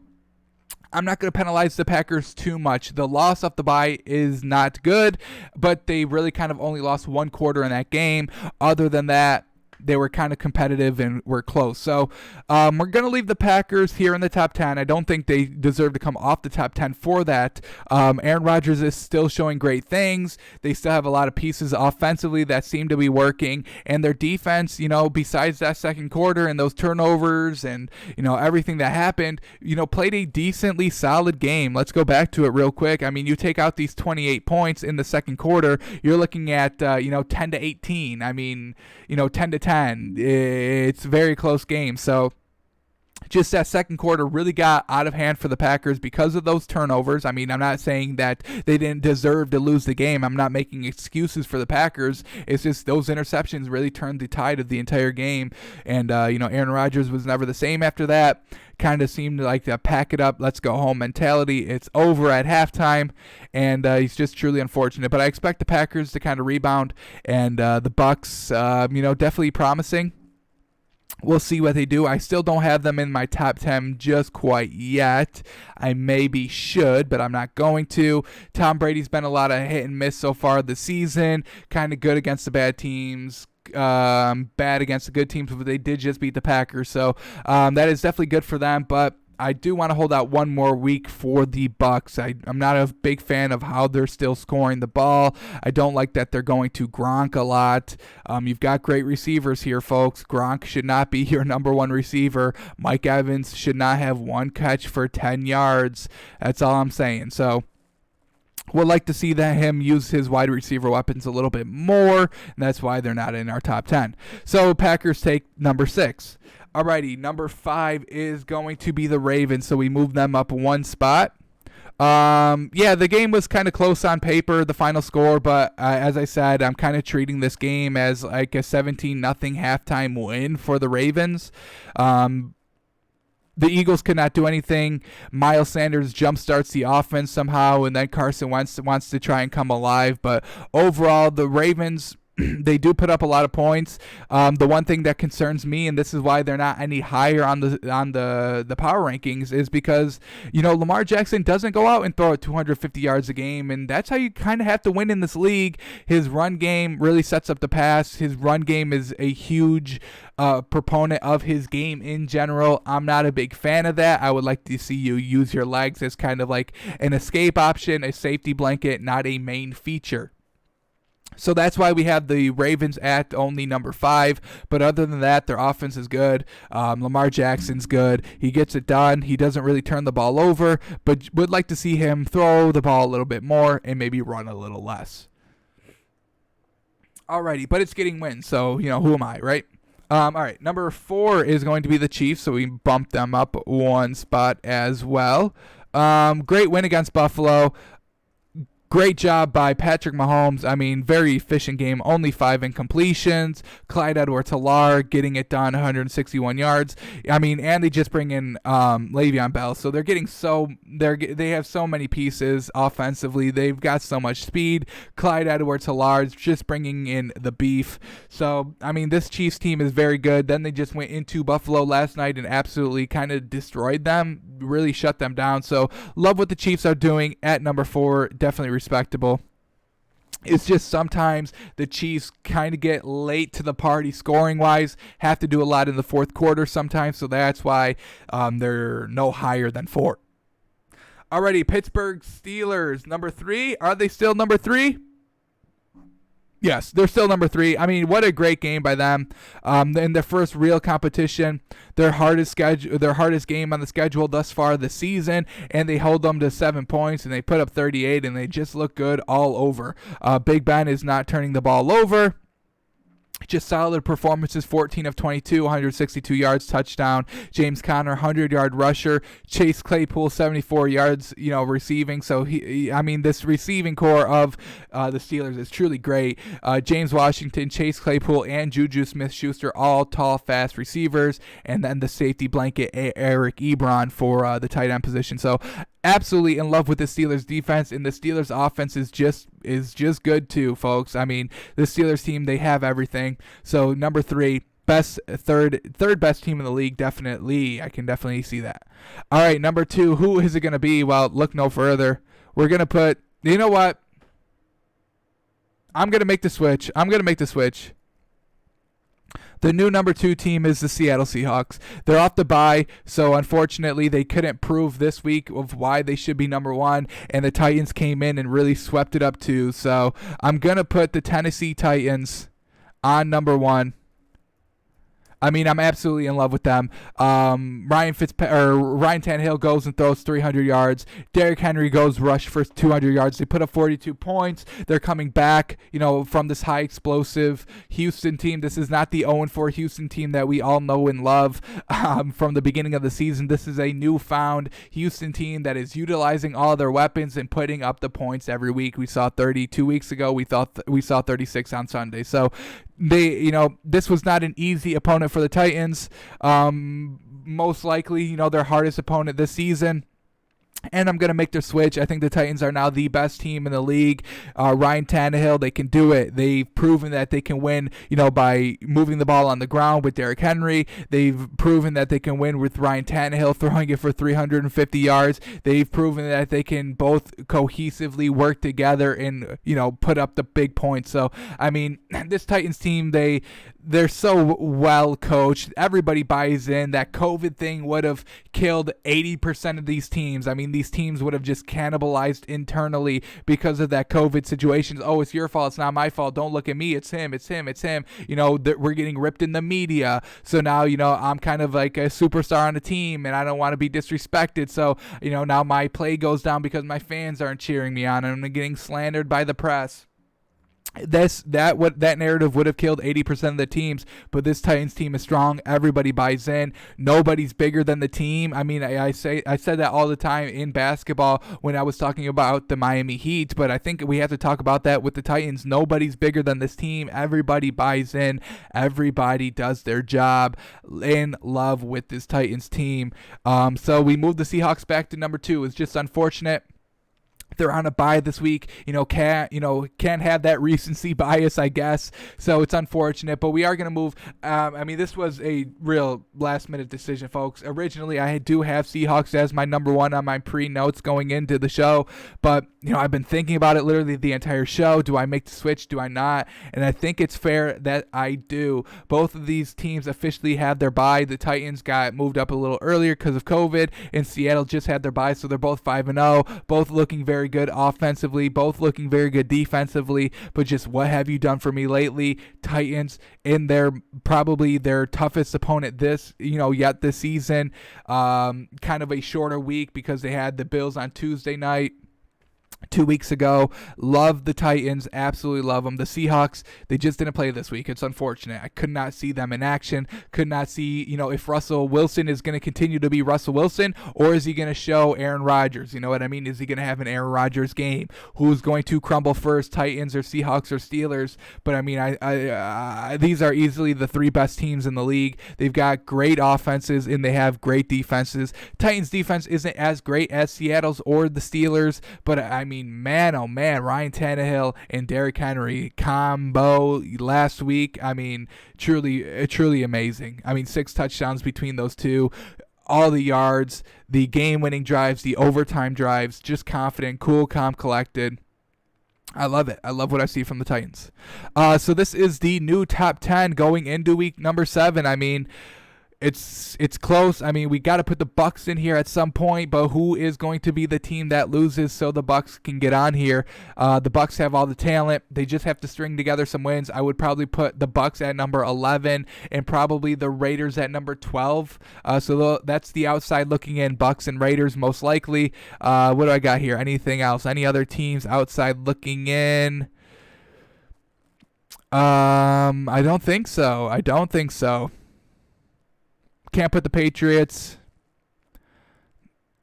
I'm not going to penalize the Packers too much. The loss off the bye is not good, but they really kind of only lost 1 quarter in that game. Other than that, they were kind of competitive and were close. So we're going to leave the Packers here in the top 10. I don't think they deserve to come off the top 10 for that. Aaron Rodgers is still showing great things. They still have a lot of pieces offensively that seem to be working. And their defense, besides that second quarter and those turnovers and, everything that happened, played a decently solid game. Let's go back to it real quick. I mean, you take out these 28 points in the second quarter, you're looking at, 10 to 18. I mean, 10 to 10. It's a very close game. So just that second quarter really got out of hand for the Packers because of those turnovers. I mean, I'm not saying that they didn't deserve to lose the game. I'm not making excuses for the Packers. It's just those interceptions really turned the tide of the entire game. And, Aaron Rodgers was never the same after that. Kind of seemed like a pack it up, let's go home mentality. It's over at halftime, and he's just truly unfortunate. But I expect the Packers to kind of rebound, and the Bucs, definitely promising. We'll see what they do. I still don't have them in my top 10 just quite yet. I maybe should, but I'm not going to. Tom Brady's been a lot of hit and miss so far this season. Kind of good against the bad teams. Bad against the good teams, but they did just beat the Packers. So that is definitely good for them. But I do want to hold out one more week for the Bucs. I'm not a big fan of how they're still scoring the ball. I don't like that they're going to Gronk a lot. You've got great receivers here, folks. Gronk should not be your number 1 receiver. Mike Evans should not have 1 catch for 10 yards. That's all I'm saying. So would like to see him use his wide receiver weapons a little bit more, and that's why they're not in our top 10. So Packers take number 6. Alrighty, number 5 is going to be the Ravens, so we move them up 1 spot. The game was kind of close on paper, the final score, but as I said, I'm kind of treating this game as like a 17-0 halftime win for the Ravens. The Eagles could not do anything. Miles Sanders jumpstarts the offense somehow, and then Carson Wentz wants to try and come alive. But overall, the Ravens They do put up a lot of points. The one thing that concerns me, and this is why they're not any higher on the power rankings, is because Lamar Jackson doesn't go out and throw it 250 yards a game, and that's how you kind of have to win in this league. His run game really sets up the pass. His run game is a huge proponent of his game in general. I'm not a big fan of that. I would like to see you use your legs as kind of like an escape option, a safety blanket, not a main feature. So that's why we have the Ravens at only number 5. But other than that, their offense is good. Lamar Jackson's good. He gets it done. He doesn't really turn the ball over, but would like to see him throw the ball a little bit more and maybe run a little less. Alrighty, but it's getting wins, so, who am I, right? All right, number 4 is going to be the Chiefs, so we bumped them up one spot as well. Great win against Buffalo. Great job by Patrick Mahomes. I mean, very efficient game. Only 5 incompletions. Clyde Edwards-Helaire getting it done, 161 yards. I mean, and they just bring in Le'Veon Bell. So they're getting they have so many pieces offensively. They've got so much speed. Clyde Edwards-Helaire is just bringing in the beef. So, I mean, this Chiefs team is very good. Then they just went into Buffalo last night and absolutely kind of destroyed them. Really shut them down. So, love what the Chiefs are doing at number 4. Definitely respectable. It's just sometimes the Chiefs kind of get late to the party scoring wise, have to do a lot in the fourth quarter sometimes, so that's why they're no higher than 4. Alrighty, Pittsburgh Steelers, number 3. Are they still number 3? Yes, they're still number 3. I mean, what a great game by them. In their first real competition, their hardest game on the schedule thus far this season, and they hold them to 7 points, and they put up 38, and they just look good all over. Big Ben is not turning the ball over. Just solid performances, 14 of 22, 162 yards, touchdown. James Conner, 100-yard rusher. Chase Claypool, 74 yards, receiving. So, this receiving core of the Steelers is truly great. James Washington, Chase Claypool, and Juju Smith-Schuster, all tall, fast receivers. And then the safety blanket, Eric Ebron, for the tight end position. So, absolutely in love with the Steelers defense, and the Steelers offense is just good too, folks. I mean, the Steelers team, they have everything. So number 3, third best team in the league, definitely. I can definitely see that. All right, number 2, who is it going to be? Well, look no further. We're going to put, you know what? I'm going to make the switch. The new number 2 team is the Seattle Seahawks. They're off the bye, so unfortunately they couldn't prove this week of why they should be number 1, and the Titans came in and really swept it up too. So I'm going to put the Tennessee Titans on number 1. I mean, I'm absolutely in love with them. Ryan Tannehill goes and throws 300 yards. Derrick Henry goes rush for 200 yards. They put up 42 points. They're coming back, from this high explosive Houston team. This is not the 0-4 Houston team that we all know and love from the beginning of the season. This is a newfound Houston team that is utilizing all their weapons and putting up the points every week. We saw 30 2 weeks ago. We saw 36 on Sunday. So this was not an easy opponent for the Titans. Most likely, their hardest opponent this season. And I'm going to make their switch. I think the Titans are now the best team in the league. Ryan Tannehill, they can do it. They've proven that they can win, by moving the ball on the ground with Derrick Henry. They've proven that they can win with Ryan Tannehill throwing it for 350 yards. They've proven that they can both cohesively work together and, put up the big points. So, I mean, this Titans team, they're so well coached. Everybody buys in. That COVID thing would have killed 80% of these teams. I mean, these teams would have just cannibalized internally because of that COVID situation. Oh, it's your fault. It's not my fault. Don't look at me. It's him. We're getting ripped in the media. So now, I'm kind of like a superstar on the team and I don't want to be disrespected. So, now my play goes down because my fans aren't cheering me on and I'm getting slandered by the press. That narrative would have killed 80% of the teams, but this Titans team is strong. Everybody buys in. Nobody's bigger than the team. I mean, I said that all the time in basketball when I was talking about the Miami Heat, but I think we have to talk about that with the Titans. Nobody's bigger than this team. Everybody buys in. Everybody does their job. In love with this Titans team. So we moved the Seahawks back to number 2. It's just unfortunate. they're on a bye this week, can't have that recency bias, I guess. So it's unfortunate, but we are going to move. This was a real last minute decision, folks. Originally, I do have Seahawks as my number one on my pre-notes going into the show, but I've been thinking about it literally the entire show. Do I make the switch? Do I not? And I think it's fair that I do. Both of these teams officially have their bye. The Titans got moved up a little earlier because of COVID, and Seattle just had their bye, so they're both 5-0, both looking very good offensively, both looking very good defensively. But just what have you done for me lately? Titans in probably their toughest opponent yet this season. Kind of a shorter week because they had the Bills on Tuesday night 2 weeks ago. Love the Titans, absolutely love them. The Seahawks, they just didn't play this week. It's unfortunate. I could not see them in action. Could not see, if Russell Wilson is going to continue to be Russell Wilson, or is he going to show Aaron Rodgers? You know what I mean? Is he going to have an Aaron Rodgers game? Who's going to crumble first, Titans or Seahawks or Steelers? But these are easily the three best teams in the league. They've got great offenses and they have great defenses. Titans defense isn't as great as Seattle's or the Steelers, but man, oh man, Ryan Tannehill and Derrick Henry combo last week. Truly amazing. 6 touchdowns between those two. All the yards, the game-winning drives, the overtime drives, just confident, cool, calm, collected. I love it. I love what I see from the Titans. So this is the new top 10 going into week number 7. It's close. We got to put the Bucs in here at some point, but who is going to be the team that loses so the Bucs can get on here? The Bucs have all the talent. They just have to string together some wins. I would probably put the Bucs at number 11 and probably the Raiders at number 12. So that's the outside looking in, Bucs and Raiders most likely. What do I got here? Anything else? Any other teams outside looking in? I don't think so. Can't put the Patriots.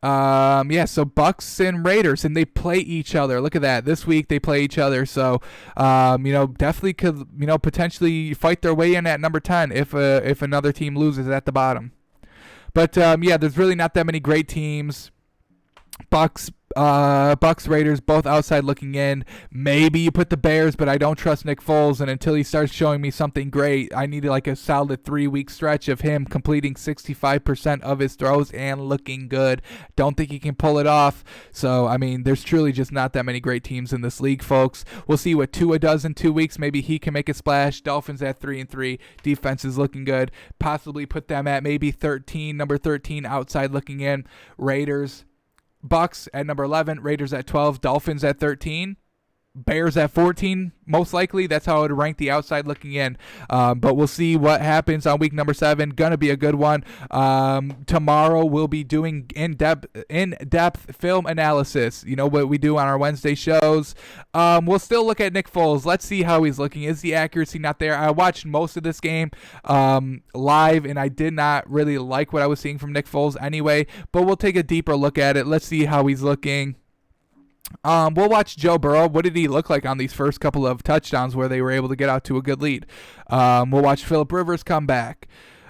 So Bucs and Raiders, and they play each other. Look at that. This week they play each other. So, definitely could, potentially fight their way in at number 10 if another team loses at the bottom. But, there's really not that many great teams. Bucs, Raiders, both outside looking in. Maybe you put the Bears, but I don't trust Nick Foles, and until he starts showing me something great, I need a solid 3-week stretch of him completing 65% of his throws and looking good. Don't think he can pull it off. So, there's truly just not that many great teams in this league, folks. We'll see what Tua does in 2 weeks. Maybe he can make a splash. Dolphins at 3-3. Defense is looking good. Possibly put them at maybe number 13, outside looking in. Raiders, Bucs at number 11, Raiders at 12, Dolphins at 13, Bears at 14, most likely. That's how I would rank the outside looking in. But we'll see what happens on week number 7. Gonna be a good one. Tomorrow we'll be doing in-depth film analysis. You know what we do on our Wednesday shows. We'll still look at Nick Foles. Let's see how he's looking. Is the accuracy not there? I watched most of this game live, and I did not really like what I was seeing from Nick Foles anyway. But we'll take a deeper look at it. Let's see how he's looking. We'll watch Joe Burrow. What did he look like on these first couple of touchdowns where they were able to get out to a good lead? We'll watch Phillip Rivers come back.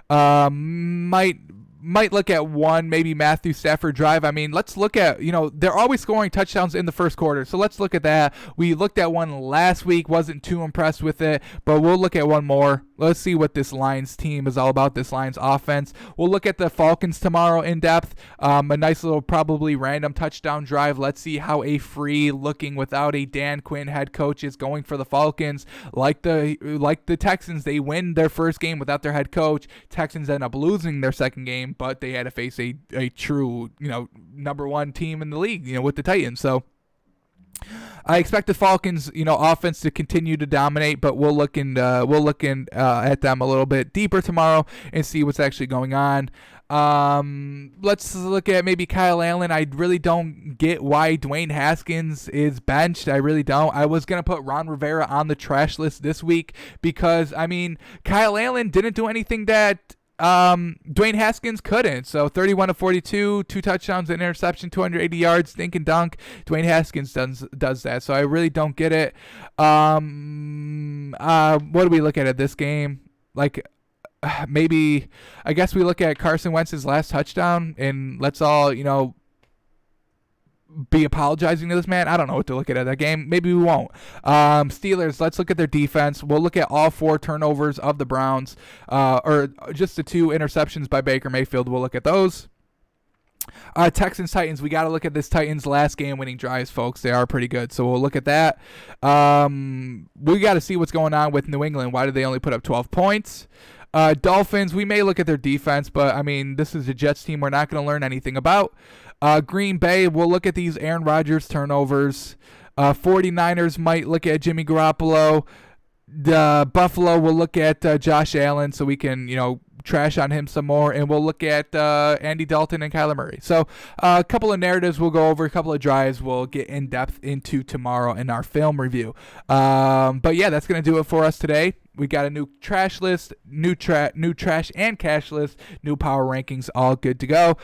Might look at one, maybe Matthew Stafford drive. Let's look at, they're always scoring touchdowns in the first quarter. So let's look at that. We looked at one last week, wasn't too impressed with it, but we'll look at one more. Let's see what this Lions team is all about, this Lions offense. We'll look at the Falcons tomorrow in depth. A nice little probably random touchdown drive. Let's see how a free looking without a Dan Quinn head coach is going for the Falcons. Like the Texans, they win their first game without their head coach. Texans end up losing their second game, but they had to face a true, number one team in the league, with the Titans. So I expect the Falcons, offense to continue to dominate, but we'll look at them a little bit deeper tomorrow and see what's actually going on. Let's look at maybe Kyle Allen. I really don't get why Dwayne Haskins is benched. I really don't. I was going to put Ron Rivera on the trash list this week because, Kyle Allen didn't do anything that Dwayne Haskins couldn't. So 31-42, 2 touchdowns, an interception, 280 yards, dink and dunk. Dwayne Haskins does that. So I really don't get it. What do we look at this game? Maybe, I guess we look at Carson Wentz's last touchdown, and let's all, be apologizing to this man. I don't know what to look at that game. Maybe we won't. Steelers, let's look at their defense. We'll look at all 4 turnovers of the Browns, or just the 2 interceptions by Baker Mayfield. We'll look at those. Texans, Titans, we got to look at this Titans last game winning drives, folks. They are pretty good, so we'll look at that. We got to see what's going on with New England. Why did they only put up 12 points? Dolphins, we may look at their defense, but, I mean, this is a Jets team we're not going to learn anything about. Green Bay, we'll look at these Aaron Rodgers turnovers. 49ers might look at Jimmy Garoppolo. The Buffalo will look at Josh Allen, so we can, trash on him some more, and we'll look at Andy Dalton and Kyler Murray. So a couple of narratives we'll go over, a couple of drives we'll get in depth into tomorrow in our film review. But yeah, that's going to do it for us today. We got a new trash list, new trash and cash list, new power rankings, all good to go.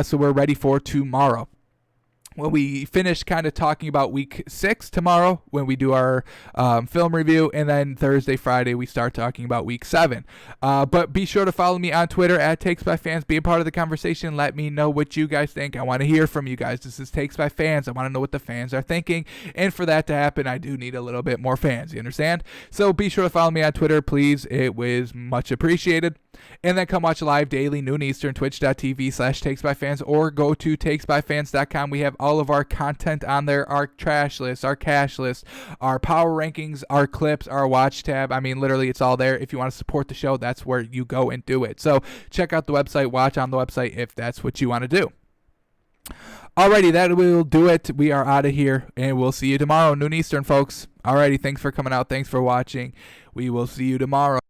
So we're ready for tomorrow. When we finish kind of talking about week 6 tomorrow, when we do our film review, and then Thursday, Friday, we start talking about week 7. But be sure to follow me on Twitter at Takes by Fans. Be a part of the conversation. Let me know what you guys think. I want to hear from you guys. This is Takes by Fans. I want to know what the fans are thinking. And for that to happen, I do need a little bit more fans. You understand? So be sure to follow me on Twitter, please. It was much appreciated. And then come watch live daily, noon Eastern, twitch.tv/takesbyfans, or go to takesbyfans.com. We have all of our content on there, our trash list, our cash list, our power rankings, our clips, our watch tab. I mean, literally, it's all there. If you want to support the show, that's where you go and do it. So check out the website, watch on the website if that's what you want to do. Alrighty, that will do it. We are out of here, and we'll see you tomorrow, noon Eastern, folks. Alrighty, thanks for coming out. Thanks for watching. We will see you tomorrow.